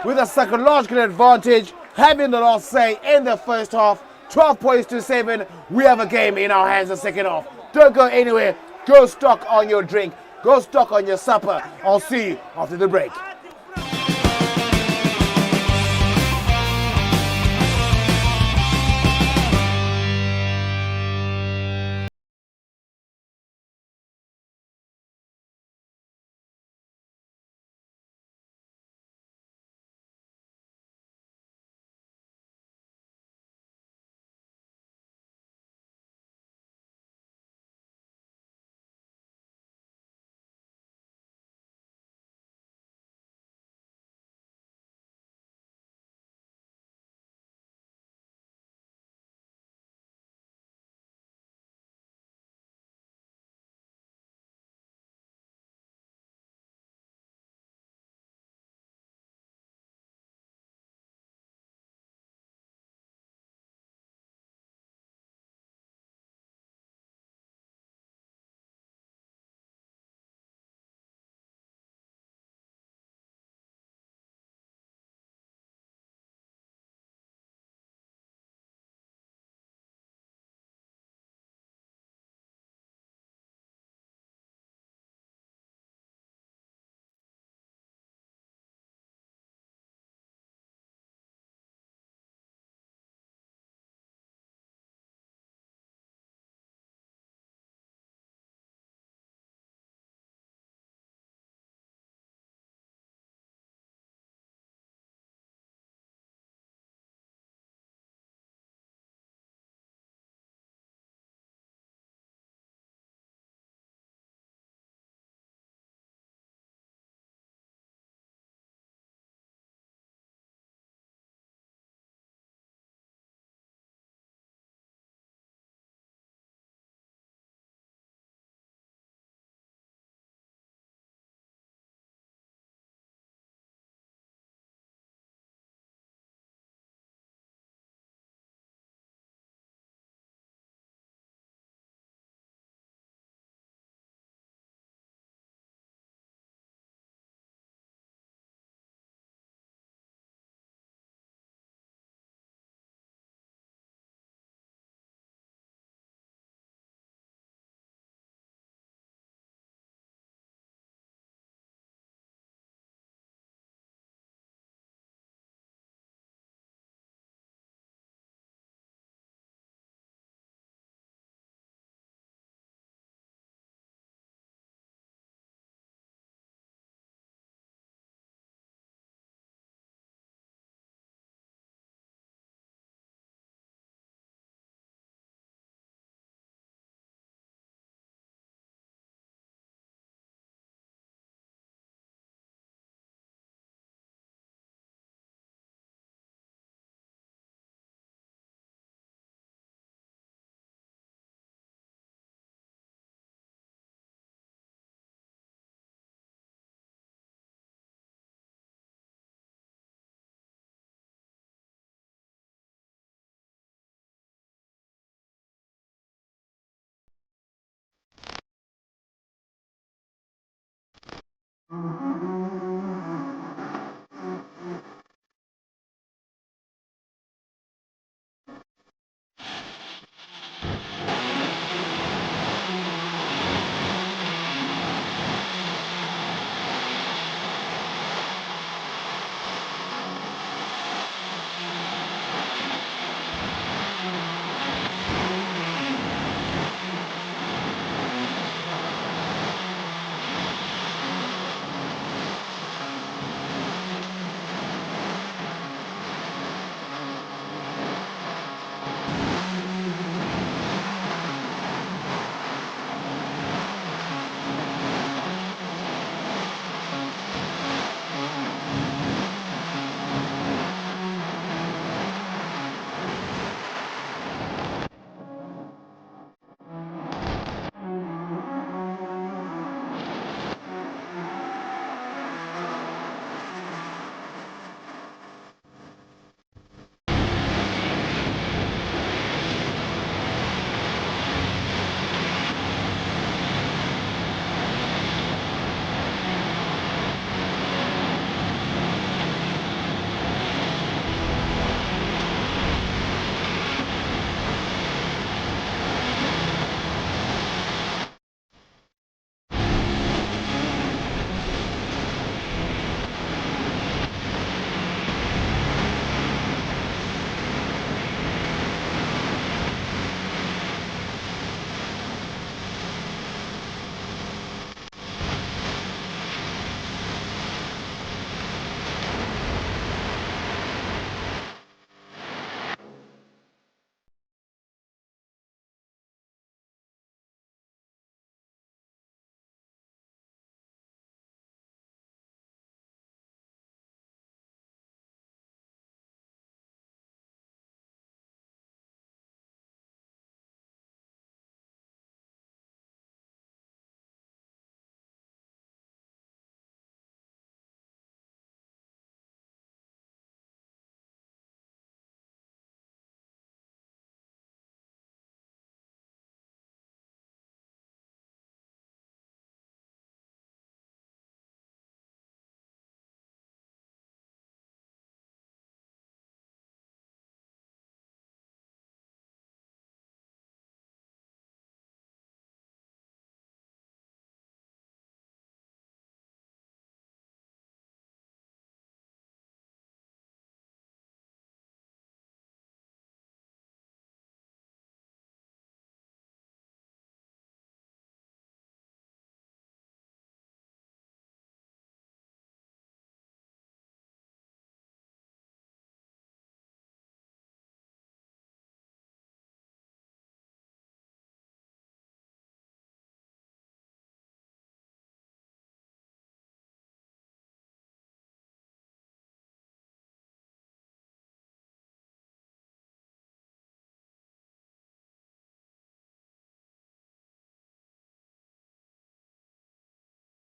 with a psychological advantage, having the last say in the first half. 12 points to 7. We have a game in our hands the second half. Don't go anywhere. Go stock on your drink. Go stock on your supper. I'll see you after the break.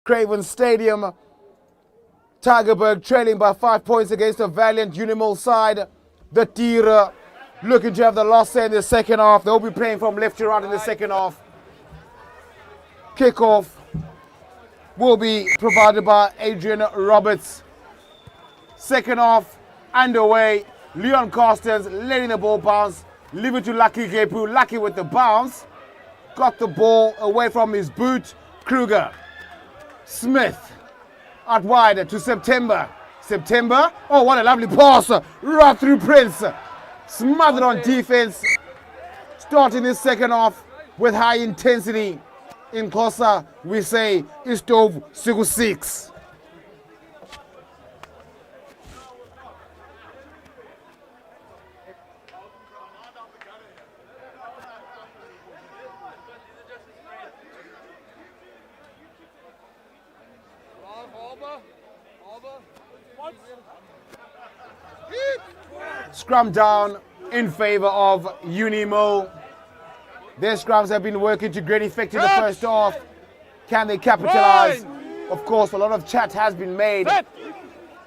Craven Stadium. Tygerberg trailing by 5 points against a valiant Unimol side. The Tira looking to have the loss there in the second half. They'll be playing from left to right in the second half. Kickoff will be provided by Adrian Roberts. Second half underway. Leon Carstens letting the ball bounce. Leave it to Lucky Gepu. Lucky with the bounce. Got the ball away from his boot. Kruger. Smith. Out wide to September. September. Oh, what a lovely pass. Right through Prince. Smothered on defense. Starting this second half with high intensity. In Xhosa, we say Istov Siku 6. Scrum down in favor of Unimo. Their scrums have been working to great effect in the first half. Can they capitalize? Of course, a lot of chat has been made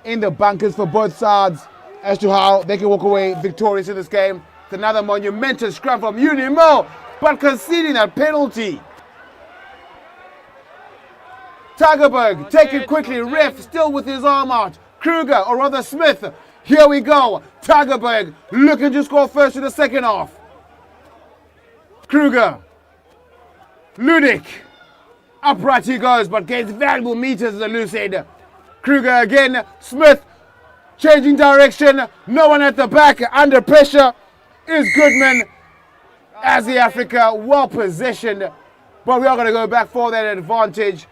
in the bunkers for both sides as to how they can walk away victorious in this game. It's another monumental scrum from Unimo, but conceding that penalty. Tygerberg, take it quickly. Ref still with his arm out. Kruger, or rather Smith. Here we go. Tygerberg looking to score first in the second half. Kruger. Ludik. Upright he goes, but gains valuable meters as a loose head. Kruger again. Smith changing direction. No one at the back. Under pressure is Goodman. As the Africa well positioned. But we are going to go back for that advantage.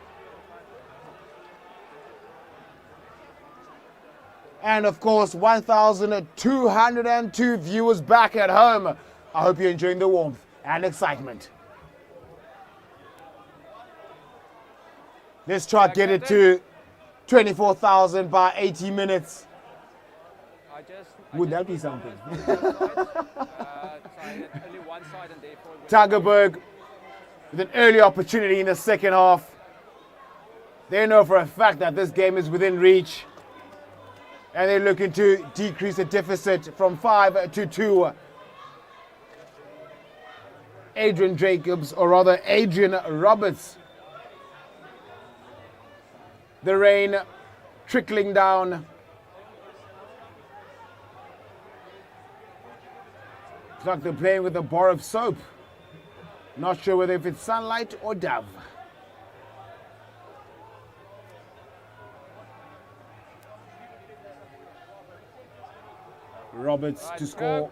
And of course, 1,202 viewers back at home. I hope you're enjoying the warmth and excitement. Let's try to get it to 24,000 by 80 minutes. Would that be something? Tygerberg with an early opportunity in the second half. They know for a fact that this game is within reach. And they're looking to decrease the deficit from 5 to 2. Adrian Jacobs, or rather Adrian Roberts. The rain trickling down. It's like they're playing with a bar of soap. Not sure whether if it's sunlight or Dove. Roberts to score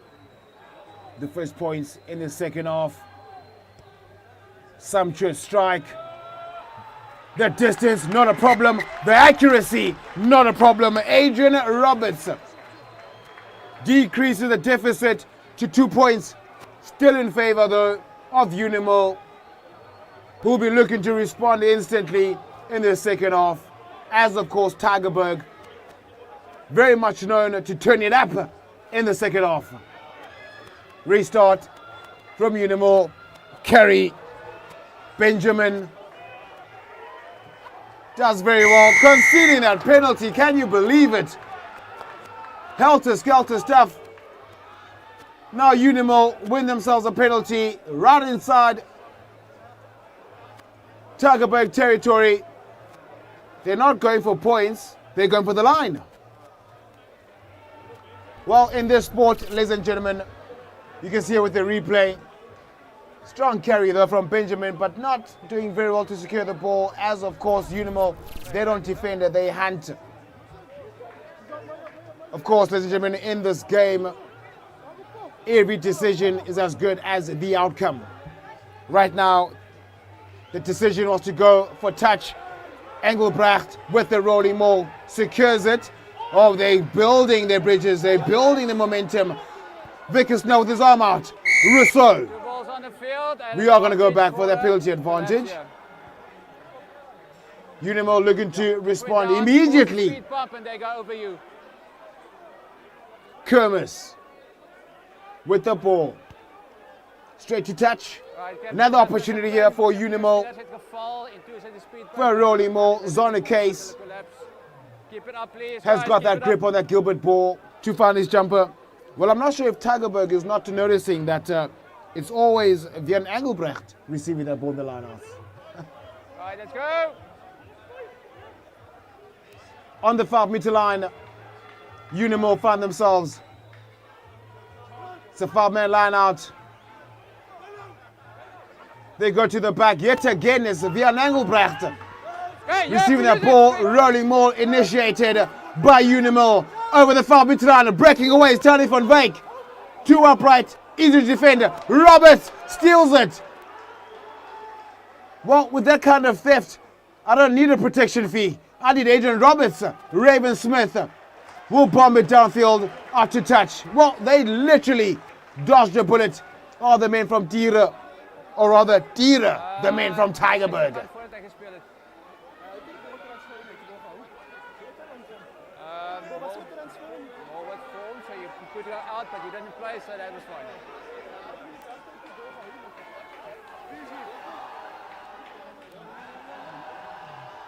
the first points in the second half. Sumptuous strike. The distance, not a problem. The accuracy, not a problem. Adrian Roberts decreases the deficit to 2 points. Still in favor, though, of Unimo, who will be looking to respond instantly in the second half. As, of course, Tygerberg, very much known to turn it up in the second half. Restart from Unimo. Kerry Benjamin does very well, conceding that penalty. Can you believe it? Helter-skelter stuff. Now Unimo win themselves a penalty right inside Tygerberg territory. They're not going for points, they're going for the line. Well, in this sport, ladies and gentlemen, you can see it with the replay. Strong carry though from Benjamin, but not doing very well to secure the ball. As of course, Unimo, they don't defend, they hunt. Of course, ladies and gentlemen, in this game, every decision is as good as the outcome. Right now, the decision was to go for touch. Engelbrecht with the rolling maul secures it. Oh, they're building their bridges, they're building the momentum. Vickers now with his arm out. Rousseau. We are going to go back for that penalty advantage. Unimo looking to respond immediately. Kermis with the ball. Straight to touch. Right, Captain, Another opportunity here for Unimo That's it, geval into zijn speed. for a rolling maul. Zona Case Collapse. Keep it up, please. has guys, got keep that it grip up. on that Gilbert ball to find his jumper. Well, I'm not sure if Tygerberg is not noticing that it's always Van Engelbrecht receiving that ball in the lineout. Right, let's go. On the 5-meter line, Unimo find themselves. It's a 5-man line out. They go to the back yet again. It's Van Engelbrecht Hey, receiving that ball. Rolling maul initiated by Unimo over the 5-meter line. Breaking away is Tony van Wyk. Two upright, easy to defend. Roberts steals it. Well, with that kind of theft, I don't need a protection fee. I need Adrian Roberts. Raven Smith will bomb it downfield after touch. Well, they literally dodged a bullet. All the men from Tiere, or rather Tiere, the men from Tygerberg. Voordat hij gespeeld heeft. More with form, so you put it out, but you didn't play, so that was fine.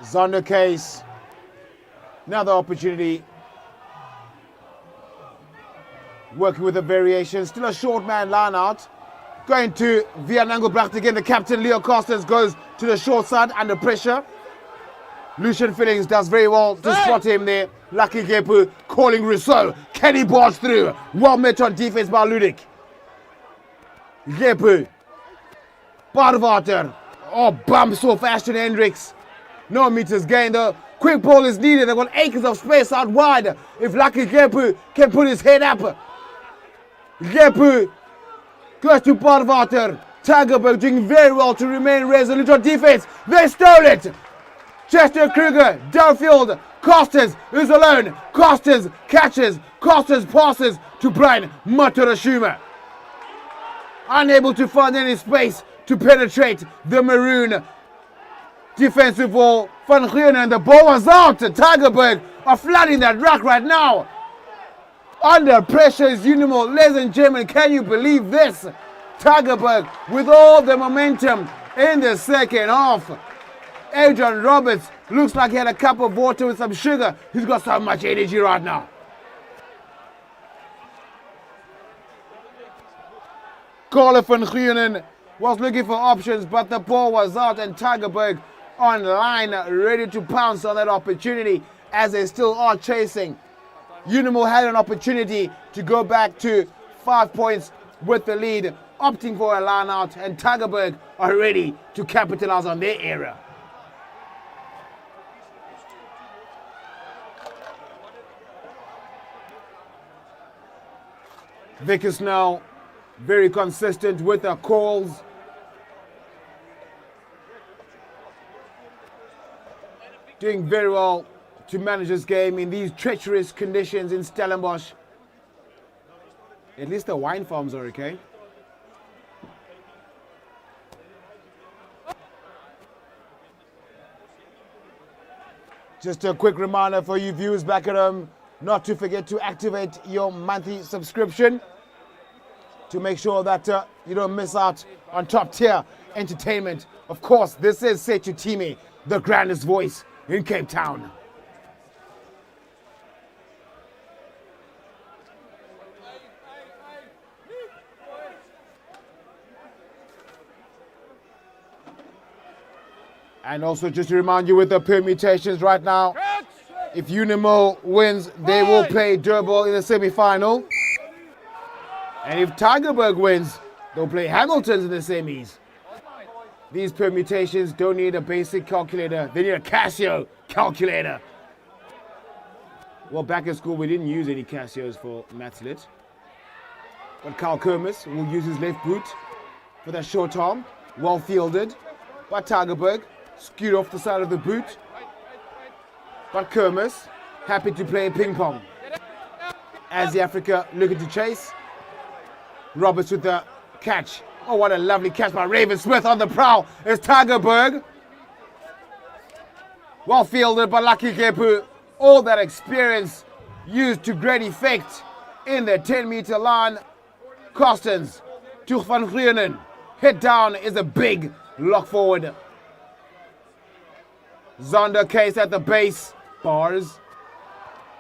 Zonder Case. Another opportunity. Working with a variation. Still a short man line out. Going to Van Engelbrecht again. The captain, Leo Costas, goes to the short side under pressure. Lucian Fillings does very well to spot him there. Lucky Gepu calling Rousseau. Can he barge through? Well met on defense by Ludik. Gepu. Barwater. Oh, bumps off Ashton Hendricks. No meters gained though. Quick ball is needed. They've got acres of space out wide. If Lucky Gepu can put his head up. Gepu goes to Barwater. Tygerberg doing very well to remain resolute on defense. They stole it. Chester Kruger, downfield. Costas is alone. Costas catches. Costas passes to Brian Matarashuma. Unable to find any space to penetrate the maroon defensive wall. Van Gien, and the ball was out. Tygerberg are flooding that rack right now. Under pressure is Unimo. Ladies and gentlemen, can you believe this? Tygerberg with all the momentum in the second half. Adrian Roberts looks like he had a cup of water with some sugar. He's got so much energy right now. Carlo van Gien was looking for options, but the ball was out, and Tygerberg on line, ready to pounce on that opportunity as they still are chasing. Unimo had an opportunity to go back to 5 points with the lead, opting for a line out, and Tygerberg are ready to capitalize on their area. Vickers now very consistent with the calls. Doing very well to manage this game in these treacherous conditions in Stellenbosch. At least the wine farms are okay. Just a quick reminder for you viewers back at home, not to forget to activate your monthly subscription to make sure that you don't miss out on top tier entertainment. Of course, this is Setu Time, the grandest voice in Cape Town. And also just to remind you with the permutations right now, if Unimo wins, they will play Durban in the semi-final. And if Tygerberg wins, they'll play Hamiltons in the semis. These permutations don't need a basic calculator, they need a Casio calculator. Well, back at school we didn't use any Casios for maths lit. But Carl Kermis will use his left boot for that short arm, well fielded by Tygerberg, skewed off the side of the boot. But Kermis, happy to play ping pong. As the Africa looking to chase. Roberts with the catch. Oh, what a lovely catch by Raven Smith on the prowl. It's Tygerberg. Well fielded by Lucky Gepu. All that experience used to great effect in the 10-meter line. Costens to Van Gien. Hit down is a big lock forward. Zonder Case at the base. Bars.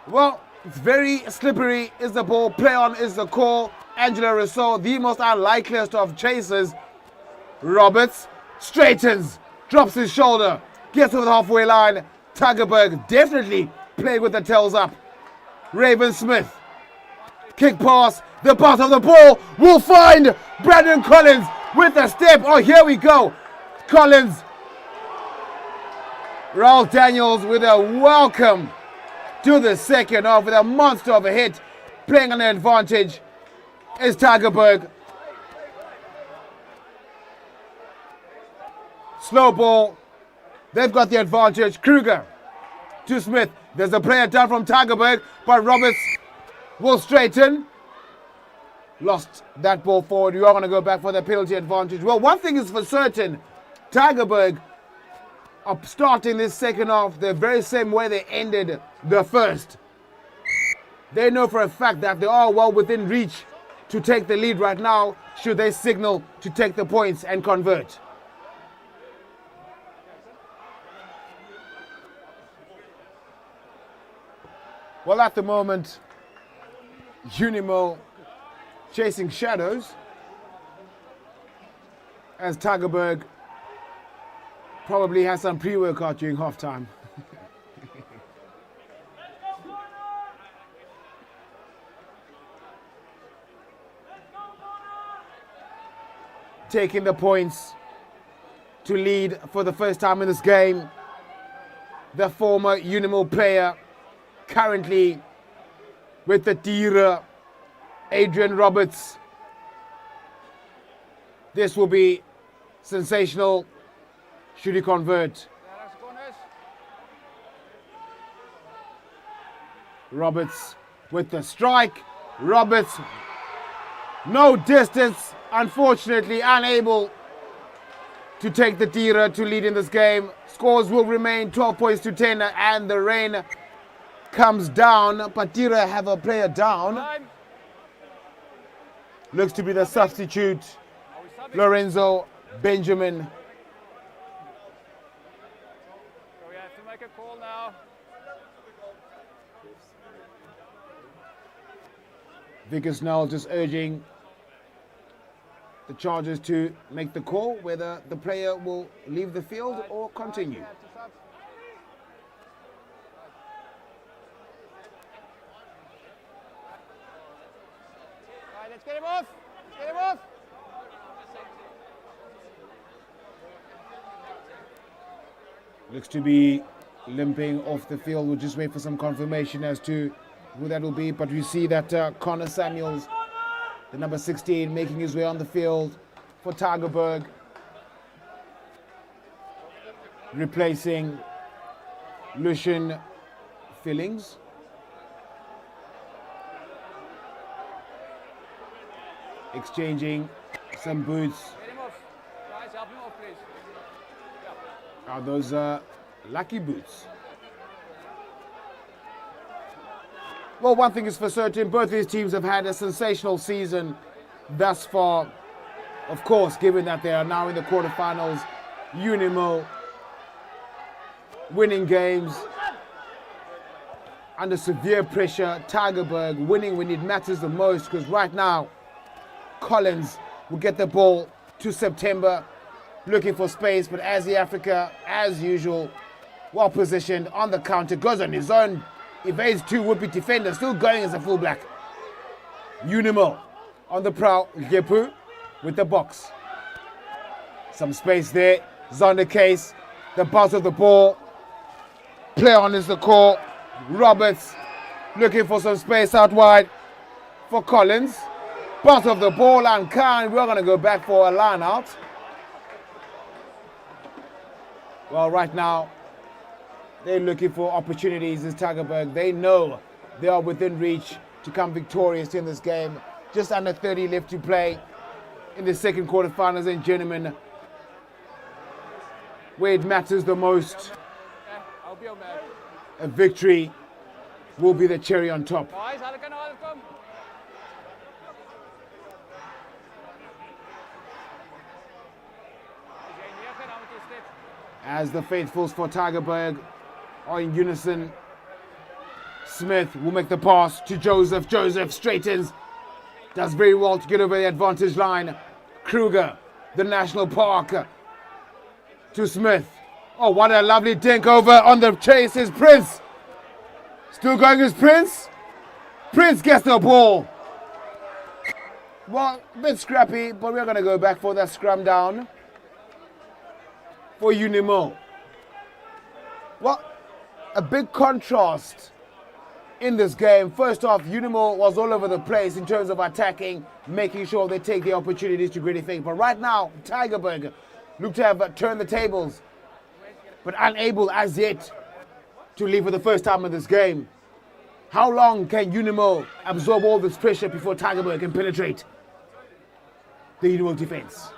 Well, it's very slippery is the ball. Play on is the call. Angela Rousseau, the most unlikeliest of chasers. Roberts straightens, drops his shoulder, gets over the halfway line. Tygerberg definitely playing with the tails up. Raven Smith. Kick pass. The pass of the ball will find Brandon Collins with a step. Oh, here we go. Collins. Raul Daniels with a welcome to the second half with a monster of a hit. Playing on the advantage is Tygerberg. Slow ball. They've got the advantage. Kruger to Smith. There's a player down from Tygerberg, but Roberts will straighten. Lost that ball forward. You are going to go back for the penalty advantage. Well, one thing is for certain. Tygerberg are starting this second half the very same way they ended the first. They know for a fact that they are well within reach to take the lead right now, should they signal to take the points and convert. Well, at the moment, Unimo chasing shadows as Tygerberg probably has some pre-workout during halftime. Taking the points to lead for the first time in this game. The former Unimo player currently with the Tira, Adrian Roberts. This will be sensational should he convert. Roberts with the strike. Roberts, no distance, unfortunately unable to take the Tira to lead in this game. Scores will remain 12 points to 10 and the rain comes down. But Tira have a player down. Looks to be the substitute, Lorenzo Benjamin. So we have to make a call now. Vickers now just urging the Chargers to make the call whether the player will leave the field or continue. Right, let's get him off. Get him off. Looks to be limping off the field. We'll just wait for some confirmation as to who that will be. But we see that Connor Samuels, the number 16, making his way on the field for Tygerberg, replacing Lucian Fillings. Exchanging some boots. Get him off. Guys, help him off, please. Are those lucky boots? Well, one thing is for certain, both these teams have had a sensational season thus far. Of course, given that they are now in the quarterfinals, Unimo winning games under severe pressure. Tygerberg winning when it matters the most, because right now Collins will get the ball to September, looking for space, but as the Africa, as usual, well positioned on the counter, goes on his own, evades two would-be defenders, still going as a fullback. Unimo on the prowl, Gepu with the box. Some space there, Zonder Case, the bounce of the ball, play on is the call. Roberts looking for some space out wide for Collins. Bounce of the ball and Khan, we're going to go back for a line out. Well, right now, they're looking for opportunities as Tygerberg. They know they are within reach to come victorious in this game. Just under 30 left to play in the second quarterfinals. And gentlemen, where it matters the most, a victory will be the cherry on top. As the faithfuls for Tygerberg are in unison. Smith will make the pass to Joseph. Joseph straightens. Does very well to get over the advantage line. Kruger, the National Park, to Smith. Oh, what a lovely dink over on the chase is Prince. Still going is Prince. Prince gets the ball. Well, a bit scrappy, but we're going to go back for that scrum down for Unimo. Well, a big contrast in this game. First off, Unimo was all over the place in terms of attacking, making sure they take the opportunities to really think. But right now, Tygerberg look to have turned the tables, but unable as yet to lead for the first time in this game. How long can Unimo absorb all this pressure before Tygerberg can penetrate the Unimo defense?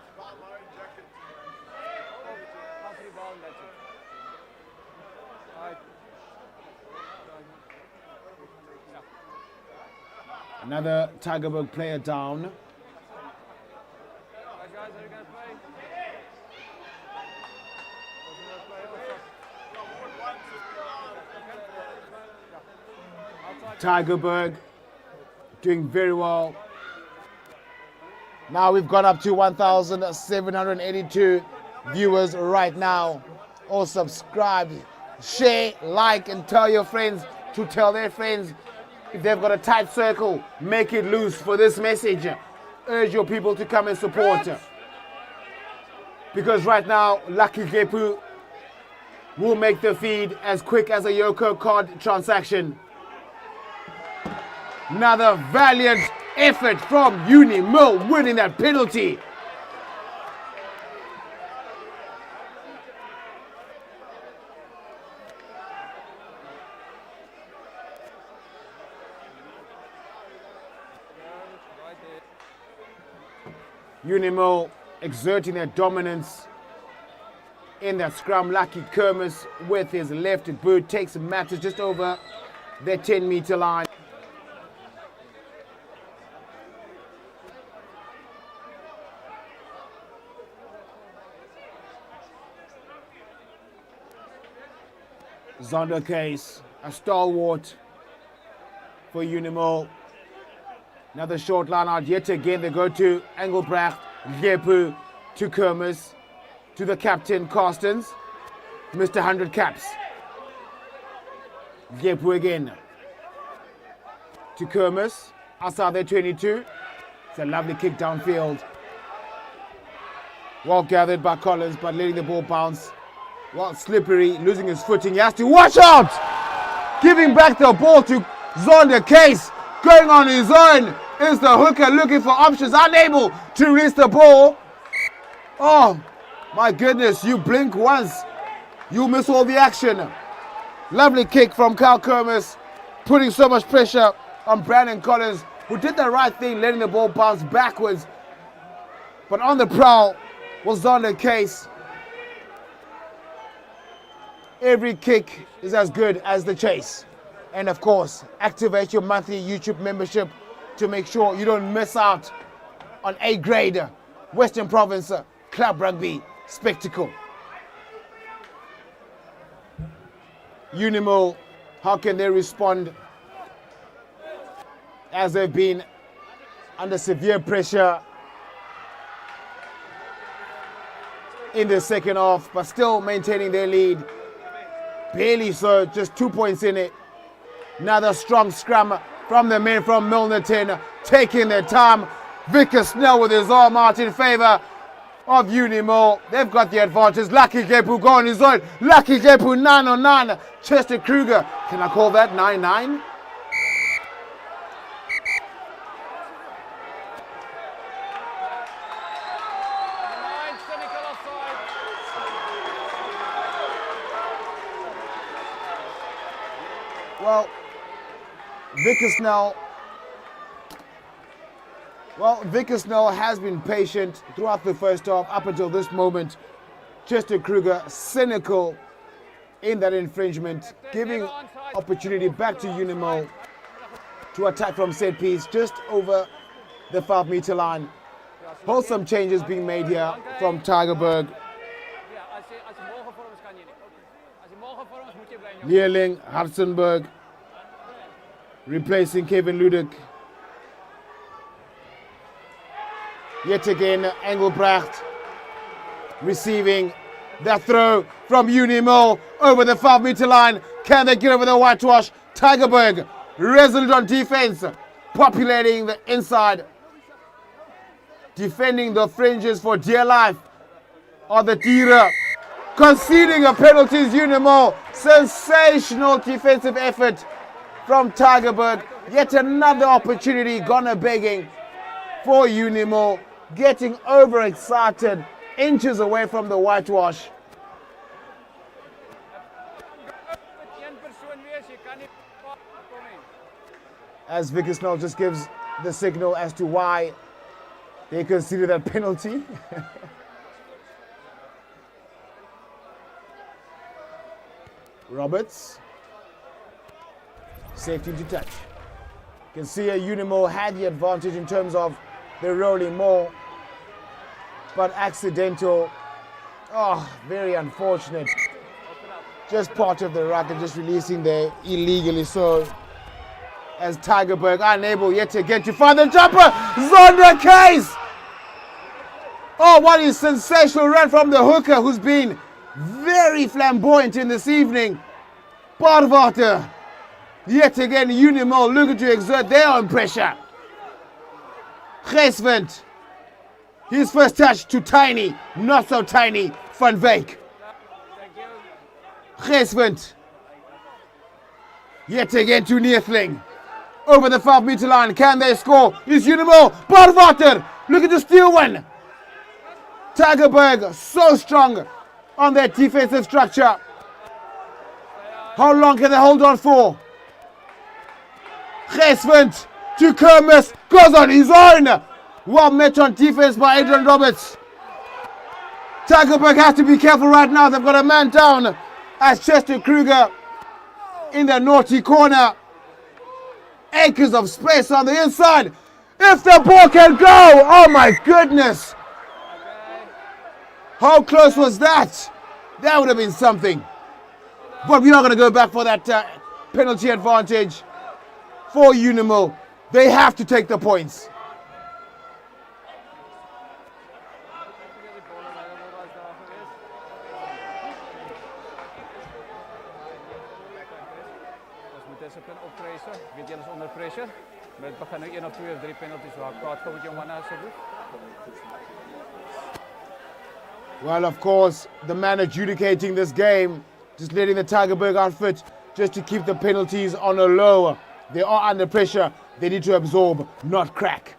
Another Tygerberg player down. Tygerberg doing very well. Now we've gone up to 1,782 viewers right now. All subscribe, share, like, and tell your friends to tell their friends. If they've got a tight circle, make it loose for this message. Urge your people to come and support. Because right now, Lucky Gepu will make the feed as quick as a Yoko card transaction. Another valiant effort from Unimo winning that penalty. Unimo exerting their dominance in that scrum. Lucky Kermis with his left boot takes matters just over their 10-meter line. Zonder Case, a stalwart for Unimo. Another short line out yet again. They go to Engelbrecht, Gepu, to Kermis, to the captain, Carstens, Mr. 100 Caps. Gepu again to Kermis, outside their 22. It's a lovely kick downfield. Well gathered by Collins, but letting the ball bounce. Well, slippery, losing his footing. He has to watch out! Giving back the ball to Zonder Case. Going on his own is the hooker looking for options, unable to reach the ball. Oh, my goodness, you blink once, you miss all the action. Lovely kick from Kyle Kermis, putting so much pressure on Brandon Collins, who did the right thing, letting the ball bounce backwards. But on the prowl was Zonder Case. Every kick is as good as the chase. And of course, activate your monthly YouTube membership to make sure you don't miss out on A-grade Western Province Club Rugby spectacle. Unimo, how can they respond as they've been under severe pressure in the second half, but still maintaining their lead? Barely so, just 2 points in it. Another strong scrum from the men from Milnerton, taking their time. Vickers Snell with his arm out in favour of Unimo. They've got the advantage. Lucky Gepu going his own. Lucky Gepu 9 on 9. Chester Kruger, can I call that 9-9? Well, Vickers Snell has been patient throughout the first half up until this moment. Chester Kruger cynical in that infringement, giving opportunity back to Unimo to attack from set piece just over the 5-meter line. Wholesome changes being made here from Tygerberg. Leerling, Hartzenberg, replacing Kevin Ludick. Yet again, Engelbrecht receiving that throw from Unimol over the 5-meter line. Can they get over the whitewash? Tygerberg, resolute on defense, populating the inside, defending the fringes for dear life of the Tira. Conceding a penalty is Unimol. Sensational defensive effort from Tygerberg. Yet another opportunity gone begging for Unimol. Getting overexcited, inches away from the whitewash. As Vicky Snell just gives the signal as to why they conceded that penalty. Roberts. Safety to touch. You can see Unimo had the advantage in terms of the rolling more, but accidental. Oh, very unfortunate. Just part of the ruck and just releasing there illegally. So, as Tygerberg unable yet again to find the jumper, Zonda Case. Oh, what a sensational run from the hooker who's been very flamboyant in this evening. Barwater. Yet again, Unimol looking to exert their own pressure. Geeswind. His first touch to tiny, not so tiny, Van Wyk. Geeswind. Yet again to Neethling. Over the 5-meter line. Can they score? Is Unimol. Barwater. Look at the steal one. Tygerberg so strong on their defensive structure. How long can they hold on for? Geeswind to Kermis. Goes on his own. Well met on defense by Adrian Roberts. Tygerberg has to be careful right now. They've got a man down as Chester Kruger in the naughty corner. Acres of space on the inside. If the ball can go, oh my goodness. How close was that? That would have been something. But we're not going to go back for that penalty advantage for Unimo. They have to take the points. Discipline optreden, weet julle is onder pressure. Met begin nou 1 of 2 of 3 penalties waar kwaad kom met jou manne asseblief. Well, of course, the man adjudicating this game, just letting the Tygerberg outfit just to keep the penalties on a low. They are under pressure. They need to absorb, not crack.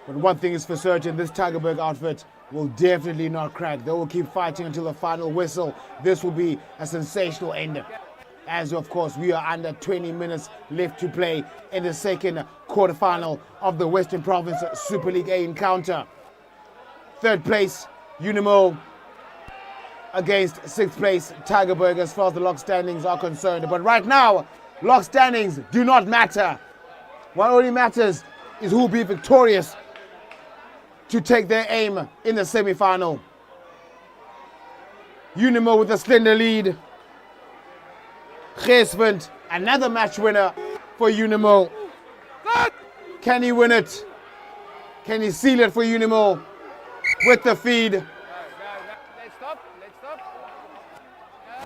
But one thing is for certain, this Tygerberg outfit will definitely not crack. They will keep fighting until the final whistle. This will be a sensational end. As of course, we are under 20 minutes left to play in the second quarterfinal of the Western Province Super League A encounter. Third place, Unimo against 6th place, Tygerberg, as far as the lock standings are concerned. But right now, lock standings do not matter. What only matters is who will be victorious to take their aim in the semi-final. Unimo with a slender lead. Geeswind, another match winner for Unimo. Can he win it? Can he seal it for Unimo with the feed? Let's stop.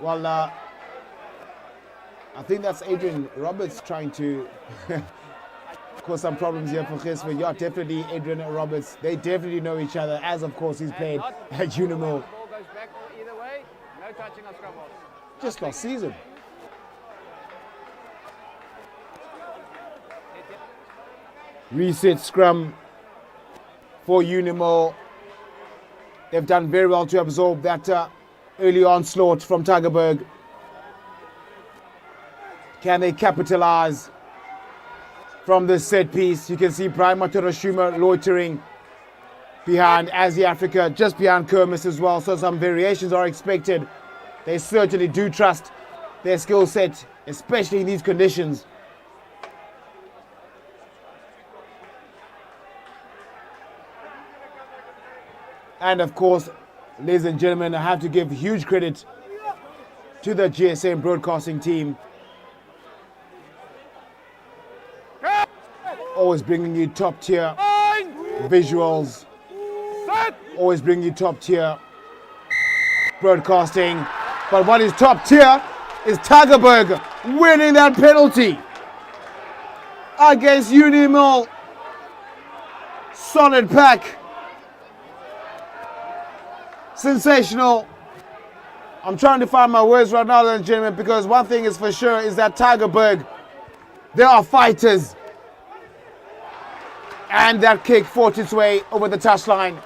Well, I think that's Adrian Roberts trying to cause some problems here for Geeswind. Yeah, definitely Adrian Roberts. They definitely know each other, as of course he's played at Unimo. Ball goes back either way. No touching on scrum balls. Just last season. Reset scrum for Unimo. They've done very well to absorb that early onslaught from Tygerberg. Can they capitalize from this set piece? You can see Brian Matarashuma loitering behind Asia Africa, just behind Kermis as well. So some variations are expected. They certainly do trust their skill set, especially in these conditions. And of course, ladies and gentlemen, I have to give huge credit to the GSM broadcasting team. Always bringing you top tier visuals. Always bringing you top tier broadcasting. But what is top tier is Tygerberg winning that penalty against Unimall. Solid pack. Sensational. I'm trying to find my words right now, ladies and gentlemen, because one thing is for sure is that Tygerberg, they are fighters. And that kick fought its way over the touchline.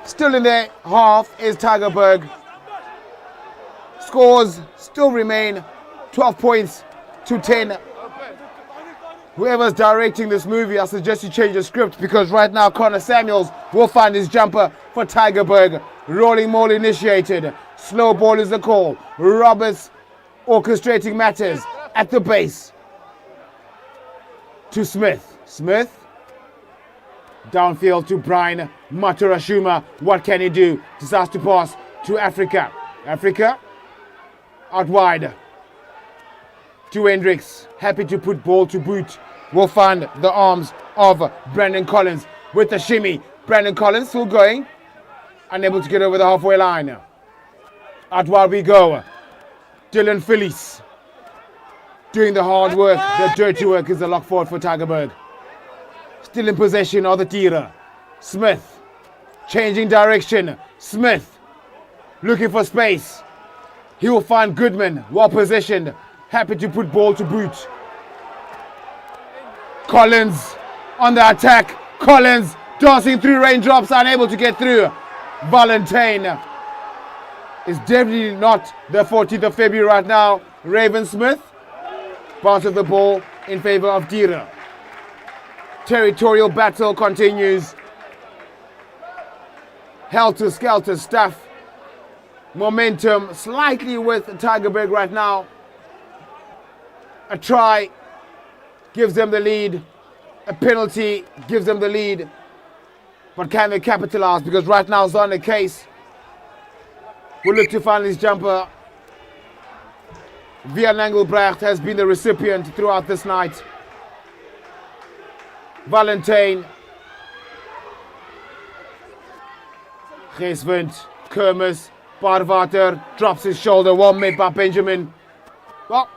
Still in their half is Tygerberg. Scores still remain 12 points to 10. Whoever's directing this movie, I suggest you change the script, because right now Connor Samuels will find his jumper for Tygerberg. Rolling maul initiated. Slow ball is the call. Roberts orchestrating matters at the base. To Smith. Smith. Downfield to Brian Maturashuma. What can he do? Decides to pass to Africa. Africa. Out wide. To Hendricks. Happy to put ball to boot. Will find the arms of Brandon Collins with the shimmy. Brandon Collins still going. Unable to get over the halfway line. Out wide we go. Dylan Phillies. Doing the hard work. The dirty work is the lock forward for Tygerberg. Still in possession of the Tira. Smith. Changing direction. Smith. Looking for space. He will find Goodman. Well positioned. Happy to put ball to boot. Collins on the attack. Collins dancing through raindrops. Unable to get through. Valentine is definitely not the 14th of February right now. Raven Smith. Bounce of the ball in favor of Tira. Territorial battle continues. Helter-skelter stuff. Momentum slightly with Tygerberg right now. A try gives them the lead. A penalty gives them the lead. But can they capitalize? Because right now Zane Case will look to find his jumper. Vian Engelbrecht has been the recipient throughout this night. Valentine. Geeswind. Kermis. Parvater drops his shoulder. Well made by Benjamin. Well,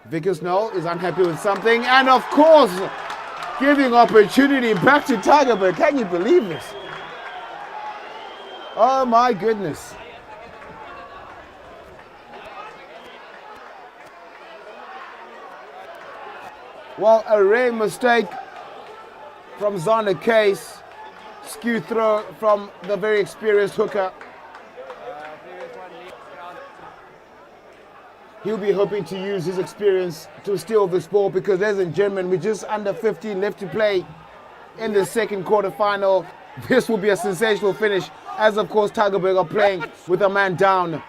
Vickers Null is unhappy with something. And of course, giving opportunity back to Tygerberg. Can you believe this? Oh my goodness. Well, a rare mistake from Zane Case. Skew throw from the very experienced hooker. He'll be hoping to use his experience to steal this ball, because ladies and gentlemen, we're just under 15 left to play in the second quarter final. This will be a sensational finish, as of course Tygerberg are playing with a man down.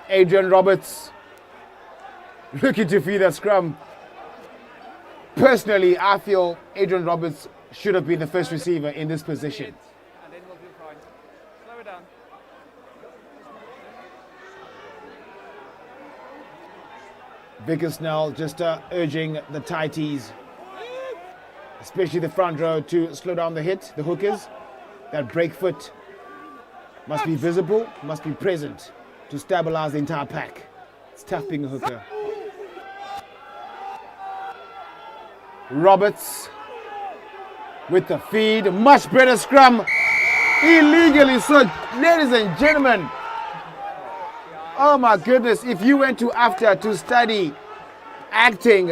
Adrian Roberts looking to feed that scrum. Personally, I feel Adrian Roberts should have been the first receiver in this position. And then we'll do fine. Slow it down. Vickers Snell just urging the tighties, especially the front row, to slow down the hit, the hookers. That break foot must be visible, must be present to stabilize the entire pack. It's tough being a hooker. Roberts with the feed, much better scrum, illegally so. Ladies and gentlemen, oh my goodness, if you went to AFTA to study acting,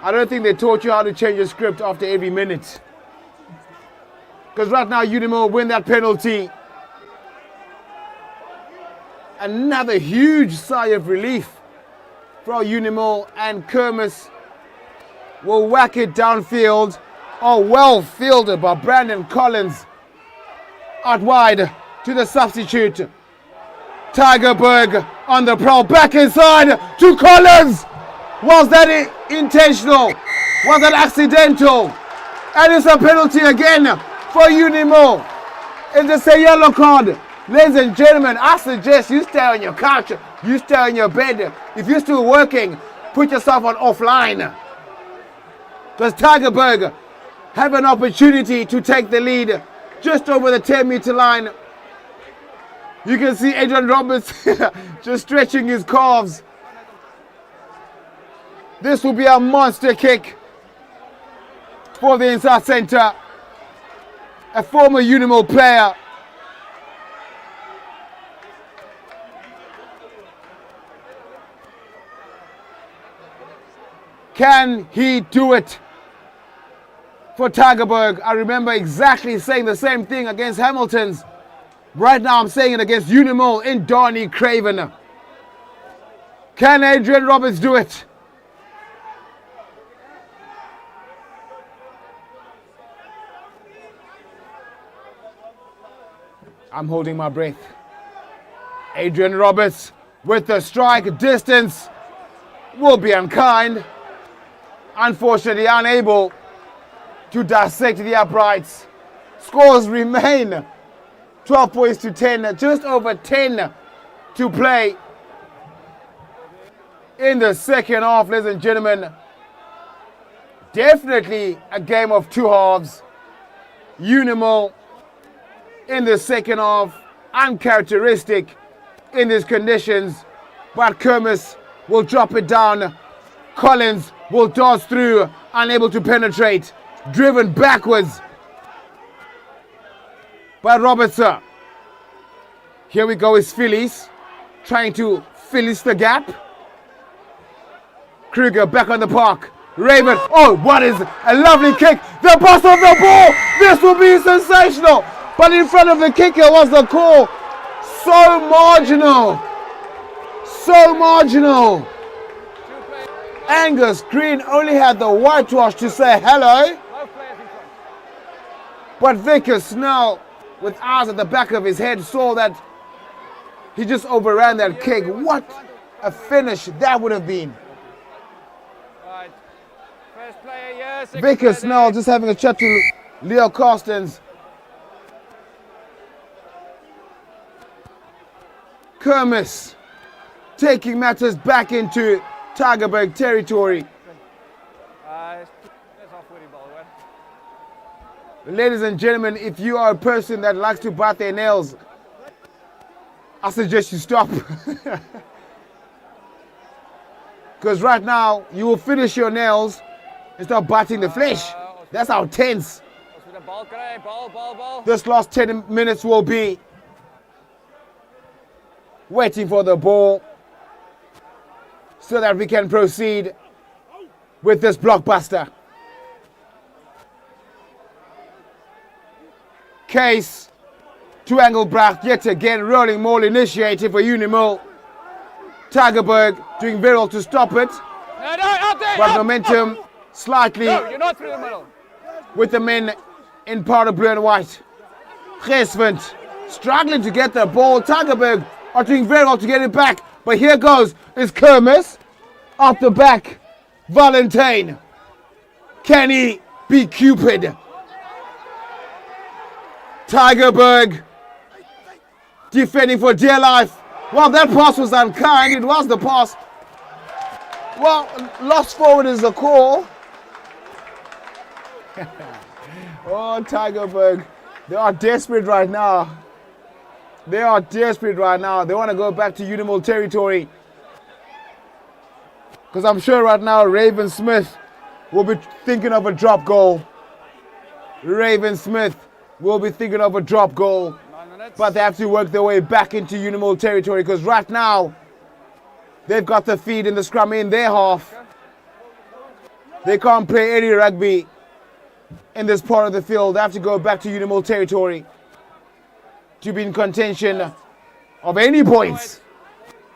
I don't think they taught you how to change a script after every minute. Because right now Unimo win that penalty. Another huge sigh of relief for Unimo, and Kermis will whack it downfield. Oh, well fielded by Brandon Collins. Out wide to the substitute. Tygerberg on the prowl, back inside to Collins. Was that intentional? Was that accidental? And it's a penalty again for Unimo. It's just a yellow card. Ladies and gentlemen, I suggest you stay on your couch, you stay on your bed. If you're still working, put yourself on offline. Because Tygerberg have an opportunity to take the lead just over the 10-meter line. You can see Adrian Roberts just stretching his calves. This will be a monster kick for the inside centre. A former Unimol player. Can he do it for Tygerberg? I remember exactly saying the same thing against Hamilton's. Right now I'm saying it against Unimol in Donny Craven. Can Adrian Roberts do it? I'm holding my breath. Adrian Roberts with the strike distance will be unkind. Unfortunately unable to dissect the uprights. Scores remain 12 points to 10, just over 10 to play in the second half, ladies and gentlemen. Definitely a game of two halves. Unimol in the second half, uncharacteristic in these conditions, but Kermis will drop it down. Collins will dodge through, unable to penetrate, driven backwards by Robertson. Here we go, is Phillies trying to Phillies the gap. Kruger back on the park. Raven, oh, what is a lovely kick. The pass of the ball. This will be sensational. But in front of the kicker was the call. So marginal. So marginal. Angus Green only had the whitewash to say hello. But Vickers now, with eyes at the back of his head, saw that he just overran that kick. What a finish that would have been. Vickers now just having a chat to Leo Carstens. Kermis taking matters back into Tygerberg territory. Ladies and gentlemen, if you are a person that likes to bite their nails, I suggest you stop. Because right now, you will finish your nails and start biting the flesh. That's how tense this last 10 minutes will be. Waiting for the ball so that we can proceed with this blockbuster. Case to Engelbrecht yet again, rolling maul initiative for Unimol. Tygerberg doing very well to stop it. But momentum slightly with the men in powder blue and white. Gesvent struggling to get the ball. Tygerberg are doing very well to get it back. But here goes, is Kermis off the back. Valentine. Can he be Cupid? Tygerberg defending for dear life. Well, that pass was unkind. It was the pass. Well, lost forward is the call. Oh, Tygerberg. They are desperate right now. They are desperate right now. They want to go back to Unimol territory. Because I'm sure right now Raven Smith will be thinking of a drop goal. Raven Smith will be thinking of a drop goal. But they have to work their way back into Unimol territory because right now they've got the feed in the scrum in their half. They can't play any rugby in this part of the field. They have to go back to Unimol territory to be in contention of any points.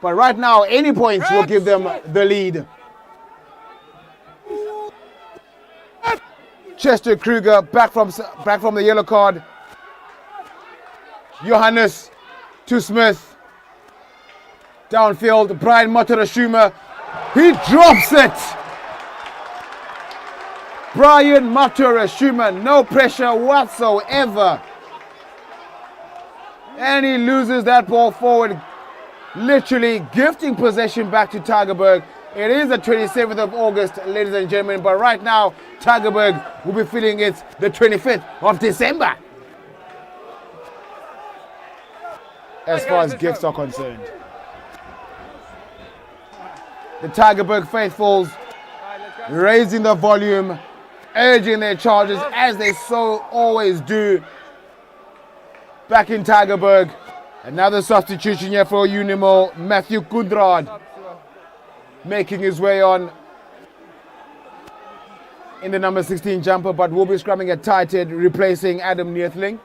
But right now, any points will give them the lead. Chester Kruger back from the yellow card. Johannes to Smith. Downfield, Brian Matarashuma. He drops it. Brian Matarashuma, no pressure whatsoever. And he loses that ball forward, literally gifting possession back to Tygerberg. It is the 27th of August, ladies and gentlemen, but right now, Tygerberg will be feeling it's the 25th of December. As far as gifts are concerned. The Tygerberg faithfuls raising the volume, urging their charges as they so always do. Back in Tygerberg, another substitution here for Unimo, Matthew Kudrad making his way on in the number 16 jumper, but will be scrumming at tight head, replacing Adam Neethling.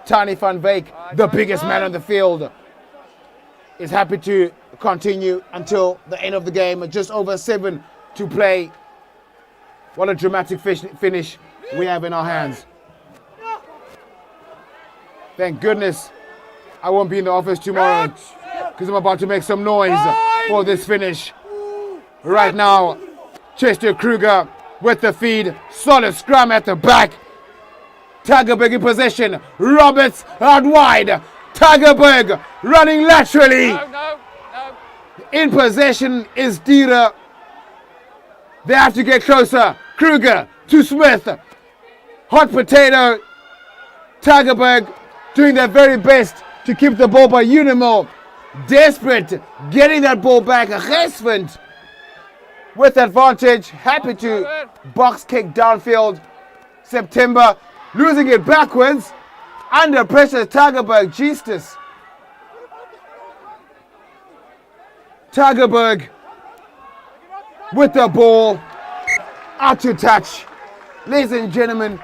Tani van Wyk, the biggest man on the field, is happy to continue until the end of the game. Just over 7 to play. What a dramatic finish we have in our hands. Thank goodness I won't be in the office tomorrow because I'm about to make some noise for this finish. Right now, Chester Kruger with the feed. Solid scrum at the back. Tygerberg in possession. Roberts out wide. Tygerberg running laterally. No. In possession is Dira. They have to get closer. Kruger to Smith. Hot potato. Tygerberg doing their very best to keep the ball by Unimo. Desperate getting that ball back. Resvent with advantage. Happy to box kick downfield. September losing it backwards. Under pressure, Tygerberg. Jesus. Tygerberg with the ball. Out to touch. Ladies and gentlemen,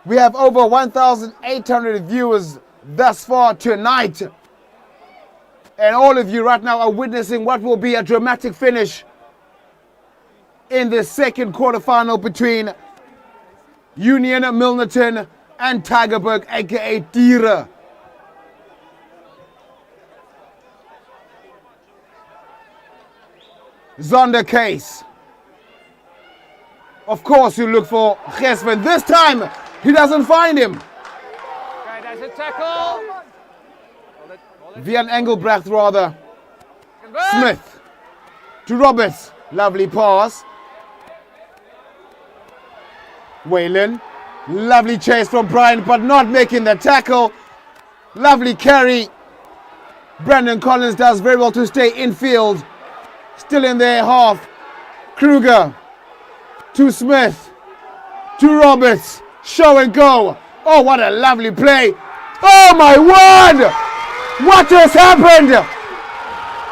we have over 1,800 viewers thus far tonight. And all of you right now are witnessing what will be a dramatic finish in the second quarterfinal between Union Milnerton and Tygerberg, aka Tira. Zonder case. Of course, you look for Gesven. This time, he doesn't find him. Okay, there's a tackle. Vian Engelbrecht, rather. Smith to Roberts. Lovely pass. Whalen. Lovely chase from Brian, but not making the tackle. Lovely carry. Brandon Collins does very well to stay infield. Still in their half. Kruger to Smith to Roberts. Show and go. Oh, what a lovely play. Oh my word! What has happened?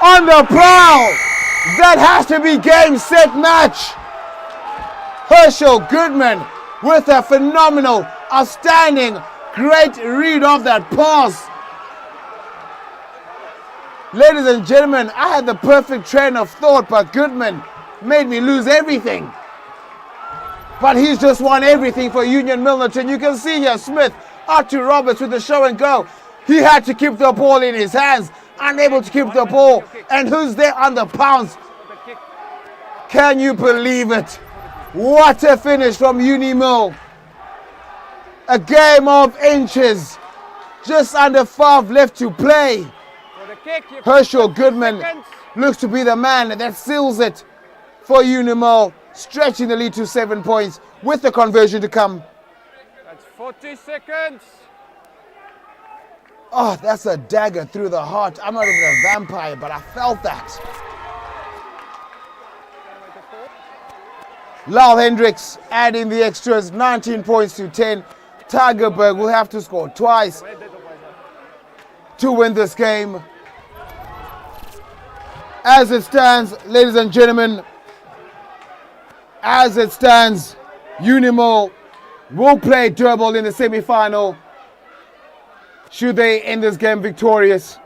On the prowl. That has to be game, set, match. Herschel Goodman with a phenomenal, outstanding, great read of that pass. Ladies and gentlemen, I had the perfect train of thought, but Goodman made me lose everything. But he's just won everything for Union Milnerton. You can see here, Smith out to Roberts with the show and go. He had to keep the ball in his hands, unable to keep the ball. And who's there on the pounce? Can you believe it? What a finish from Unimil. A game of inches. Just under 5 left to play. Herschel Goodman looks to be the man that seals it for Unimo, stretching the lead to 7 points with the conversion to come. That's 40 seconds. Oh, that's a dagger through the heart. I'm not even a vampire, but I felt that. Lyle Hendricks adding the extras, 19 points to 10. Tygerberg will have to score twice to win this game. As it stands, ladies and gentlemen, as it stands, Unimo will play Durban in the semi-final should they end this game victorious.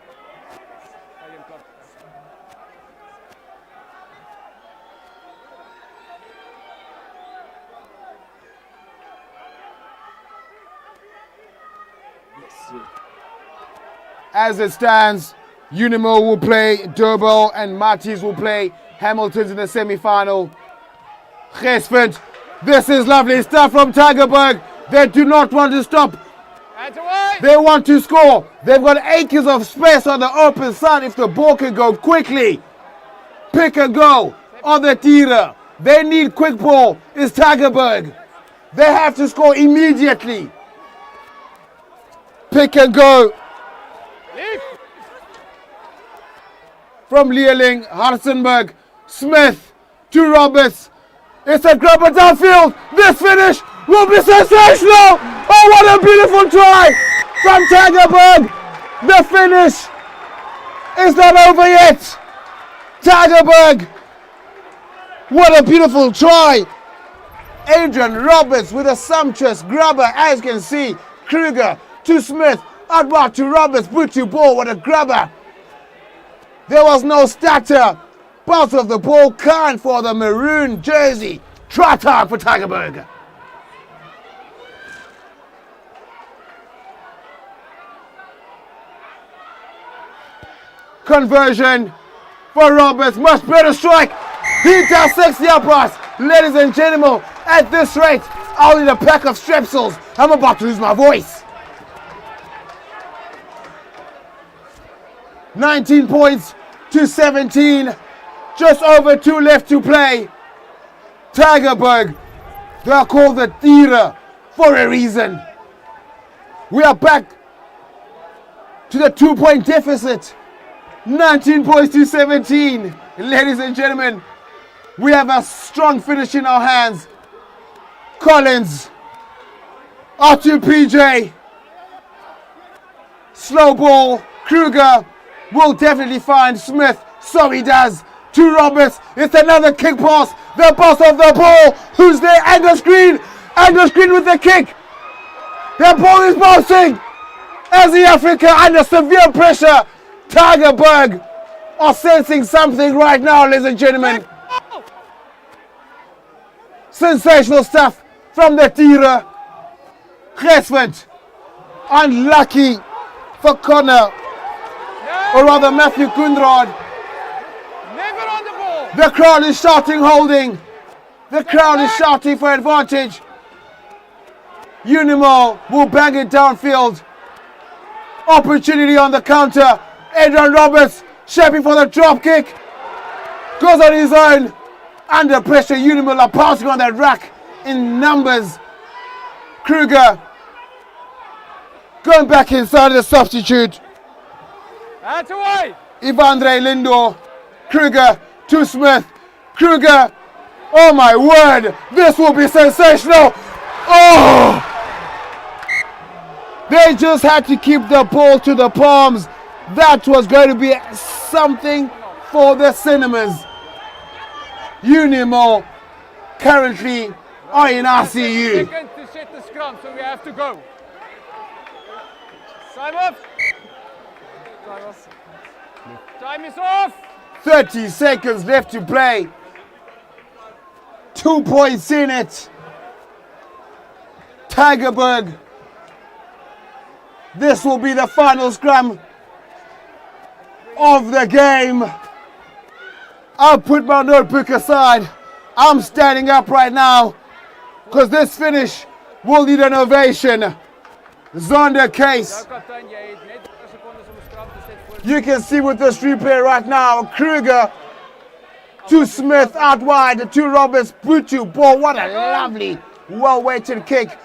As it stands, Unimo will play Durban and Matis will play Hamilton's in the semi-final. Gesvent, this is lovely stuff from Tygerberg. They do not want to stop Hands away. They want to score. They've got acres of space on the open side if the ball can go quickly. Pick and go on the Tira. They need quick ball. It's Tygerberg. They have to score immediately. Pick and go Leap. from Leerling, Hartzenberg, Smith to Roberts. It's a grabber downfield. This finish will be sensational. Oh, what a beautiful try from Tygerberg. The finish is not over yet. Tygerberg, what a beautiful try. Adrian Roberts with a sumptuous grabber, as you can see. Kruger to Smith, outward to Roberts, boot to ball, what a grabber. There was no stutter. Bounce of the ball, kind for the maroon jersey. Try time for Tygerberg. Conversion for Roberts, much better strike. He does 60 uprights. Ladies and gentlemen, at this rate, I'll need a pack of strepsils. I'm about to lose my voice. 19 points to 17. Just over 2 left to play. Tygerberg, they are called the Tira for a reason. We are back to the 2-point deficit. 19 points to 17. Ladies and gentlemen, we have a strong finish in our hands. Collins, R2 PJ, slow ball. Kruger will definitely find Smith, so he does. To Roberts, it's another kick pass. The pass of the ball. Who's there? Angus Green. Angus Green with the kick. The ball is bouncing. As the Africa under severe pressure. Tygerberg are sensing something right now, ladies and gentlemen. Sensational stuff from the Tira. Geswint, unlucky for Connor, or rather Matthew Kunrad. Never on the ball. The crowd is shouting holding. The crowd is shouting for advantage. Unimo will bang it downfield. Opportunity on the counter. Adrian Roberts shaping for the drop kick. Goes on his own. Under pressure, Unimo are pouncing on that rack in numbers. Kruger going back inside the substitute. Hands away. Ivandre Lindor. Kruger to Smith. Kruger. Oh my word. This will be sensational. Oh! They just had to keep the ball to the palms. That was going to be something for the cinemas. Unimo currently are in RCU. Second to set the scrum, so we have to go. Time off. Time off. Time is off. 30 seconds left to play. 2 points in it. Tygerberg. This will be the final scrum of the game. I'll put my notebook aside. I'm standing up right now because this finish will need an ovation. Zonder case. You can see with this replay right now, Kruger to Smith out wide, to Roberts, boot to ball. What a lovely, well-weighted kick.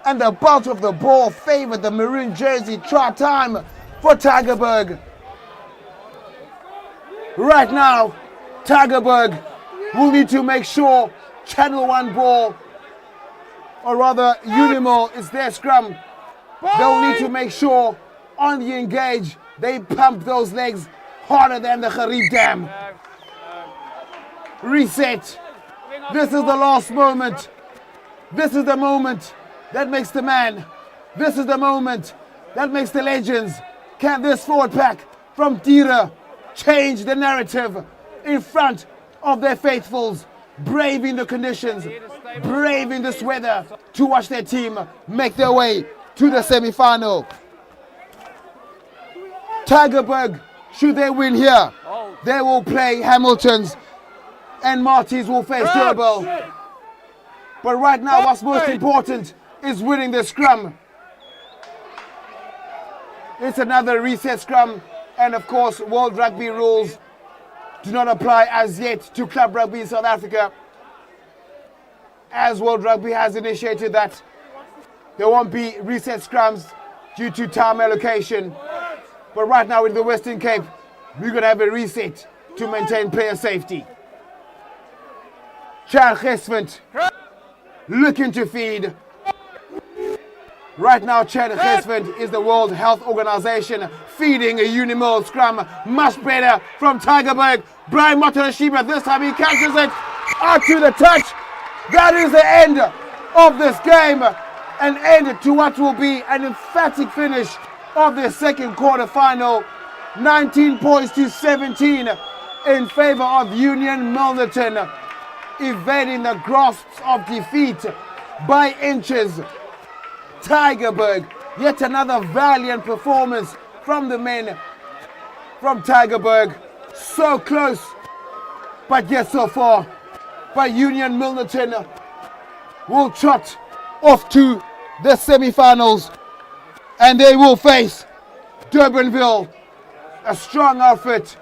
And the bounce of the ball favored the maroon jersey. Try time for Tygerberg. Right now, Tygerberg will need to make sure Channel 1 ball, or rather Unimo, is their scrum. They'll need to make sure on the engage they pump those legs harder than the Gariep Dam. Reset. This is the last moment. This is the moment that makes the man. This is the moment that makes the legends. Can this forward pack from Tira change the narrative in front of their faithfuls, braving the conditions, braving this weather to watch their team make their way to the semi-final? Tygerberg, should they win here, they will play Hamilton's and Marty's will face Turbo. But right now, what's most important is winning the scrum. It's another reset scrum, and of course, World Rugby rules do not apply as yet to club rugby in South Africa, as World Rugby has initiated that there won't be reset scrums due to time allocation. But right now in the Western Cape, we're going to have a reset to maintain player safety. Chad Gesvent looking to feed. Right now, Chad Gesvent is the World Health Organization feeding a Unimil scrum. Much better from Tygerberg. Brian Motorashiba, this time he catches it out to the touch. That is the end of this game. An end to what will be an emphatic finish of the second quarter final. 19 points to 17 in favor of Union Milnerton, evading the grasps of defeat by inches. Tygerberg, yet another valiant performance from the men from Tygerberg. So close, but yet so far. But Union Milnerton will trot off to the semi-finals, and they will face Durbanville, a strong outfit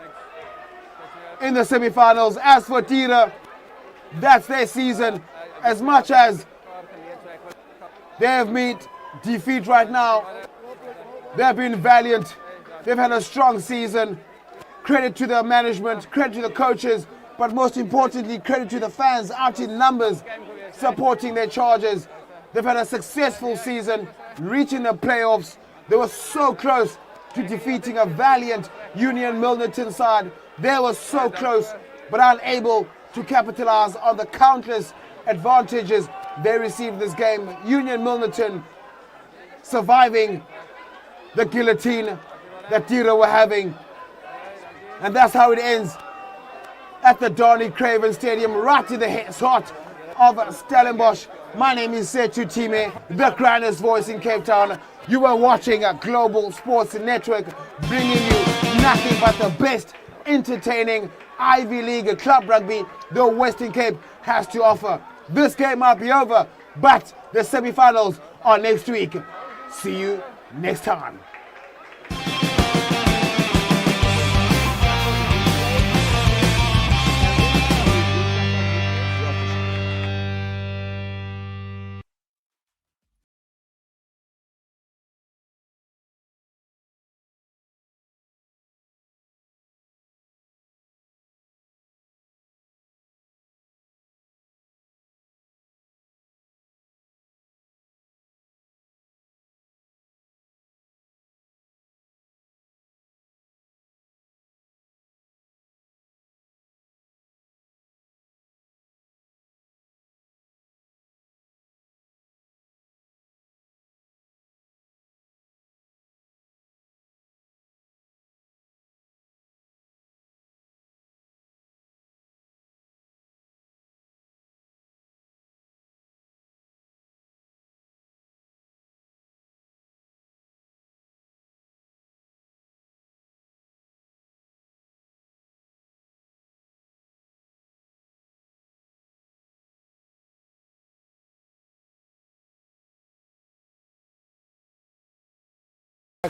in the semi-finals. As for Tira, that's their season. As much as they have met defeat right now, they have been valiant. They've had a strong season. Credit to the management, credit to the coaches, but most importantly, credit to the fans out in numbers supporting their Chargers. They've had a successful season, reaching the playoffs. They were so close to defeating a valiant Union Milnerton side. They were so close, but unable to capitalize on the countless advantages they received this game. Union Milnerton surviving the guillotine that Tira were having. And that's how it ends at the Donny Craven Stadium, right in the heart of Stellenbosch. My name is Setu Time, the grandest voice in Cape Town. You are watching a Global Sports Network, bringing you nothing but the best entertaining Ivy League club rugby the Western Cape has to offer. This game might be over, but the semi-finals are next week. See you next time.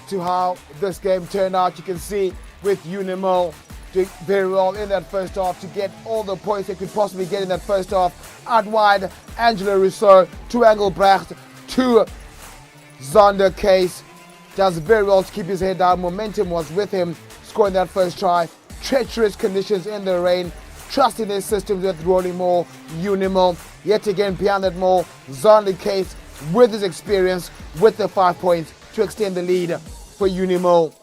To how this game turned out, you can see with Unimil doing very well in that first half to get all the points they could possibly get in that first half. Out wide, Angelo Rousseau to Engelbrecht to Zander Case. Does very well to keep his head down. Momentum was with him, scoring that first try. Treacherous conditions in the rain, trusting their systems with rolling more. Unimil, yet again beyond that more. Zander Case with his experience, with the 5 points to extend the lead for Unimil.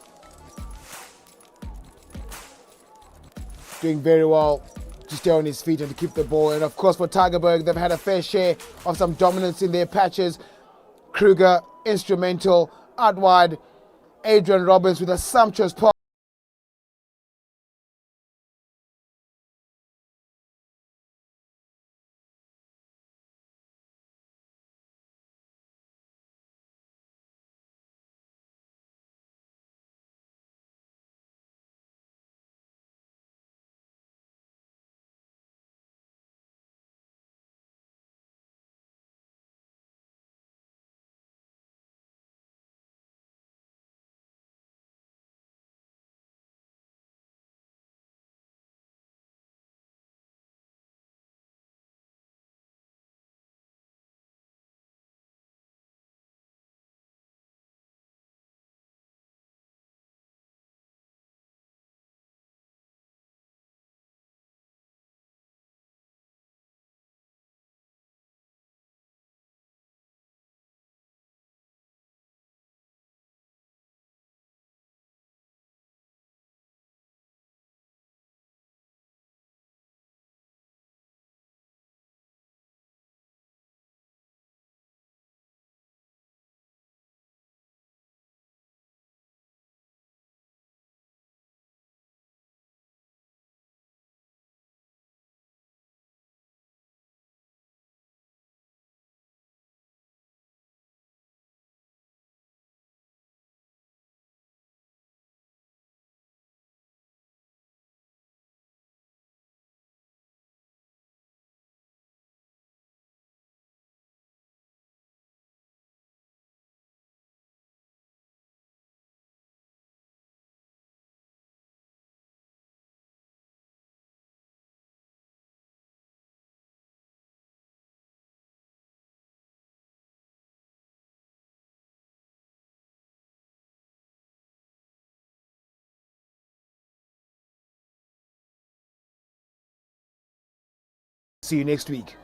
Doing very well to stay on his feet and to keep the ball. And of course for Tygerberg, they've had a fair share of some dominance in their patches. Kruger, instrumental, out wide. Adrian Roberts with a sumptuous pass. See you next week.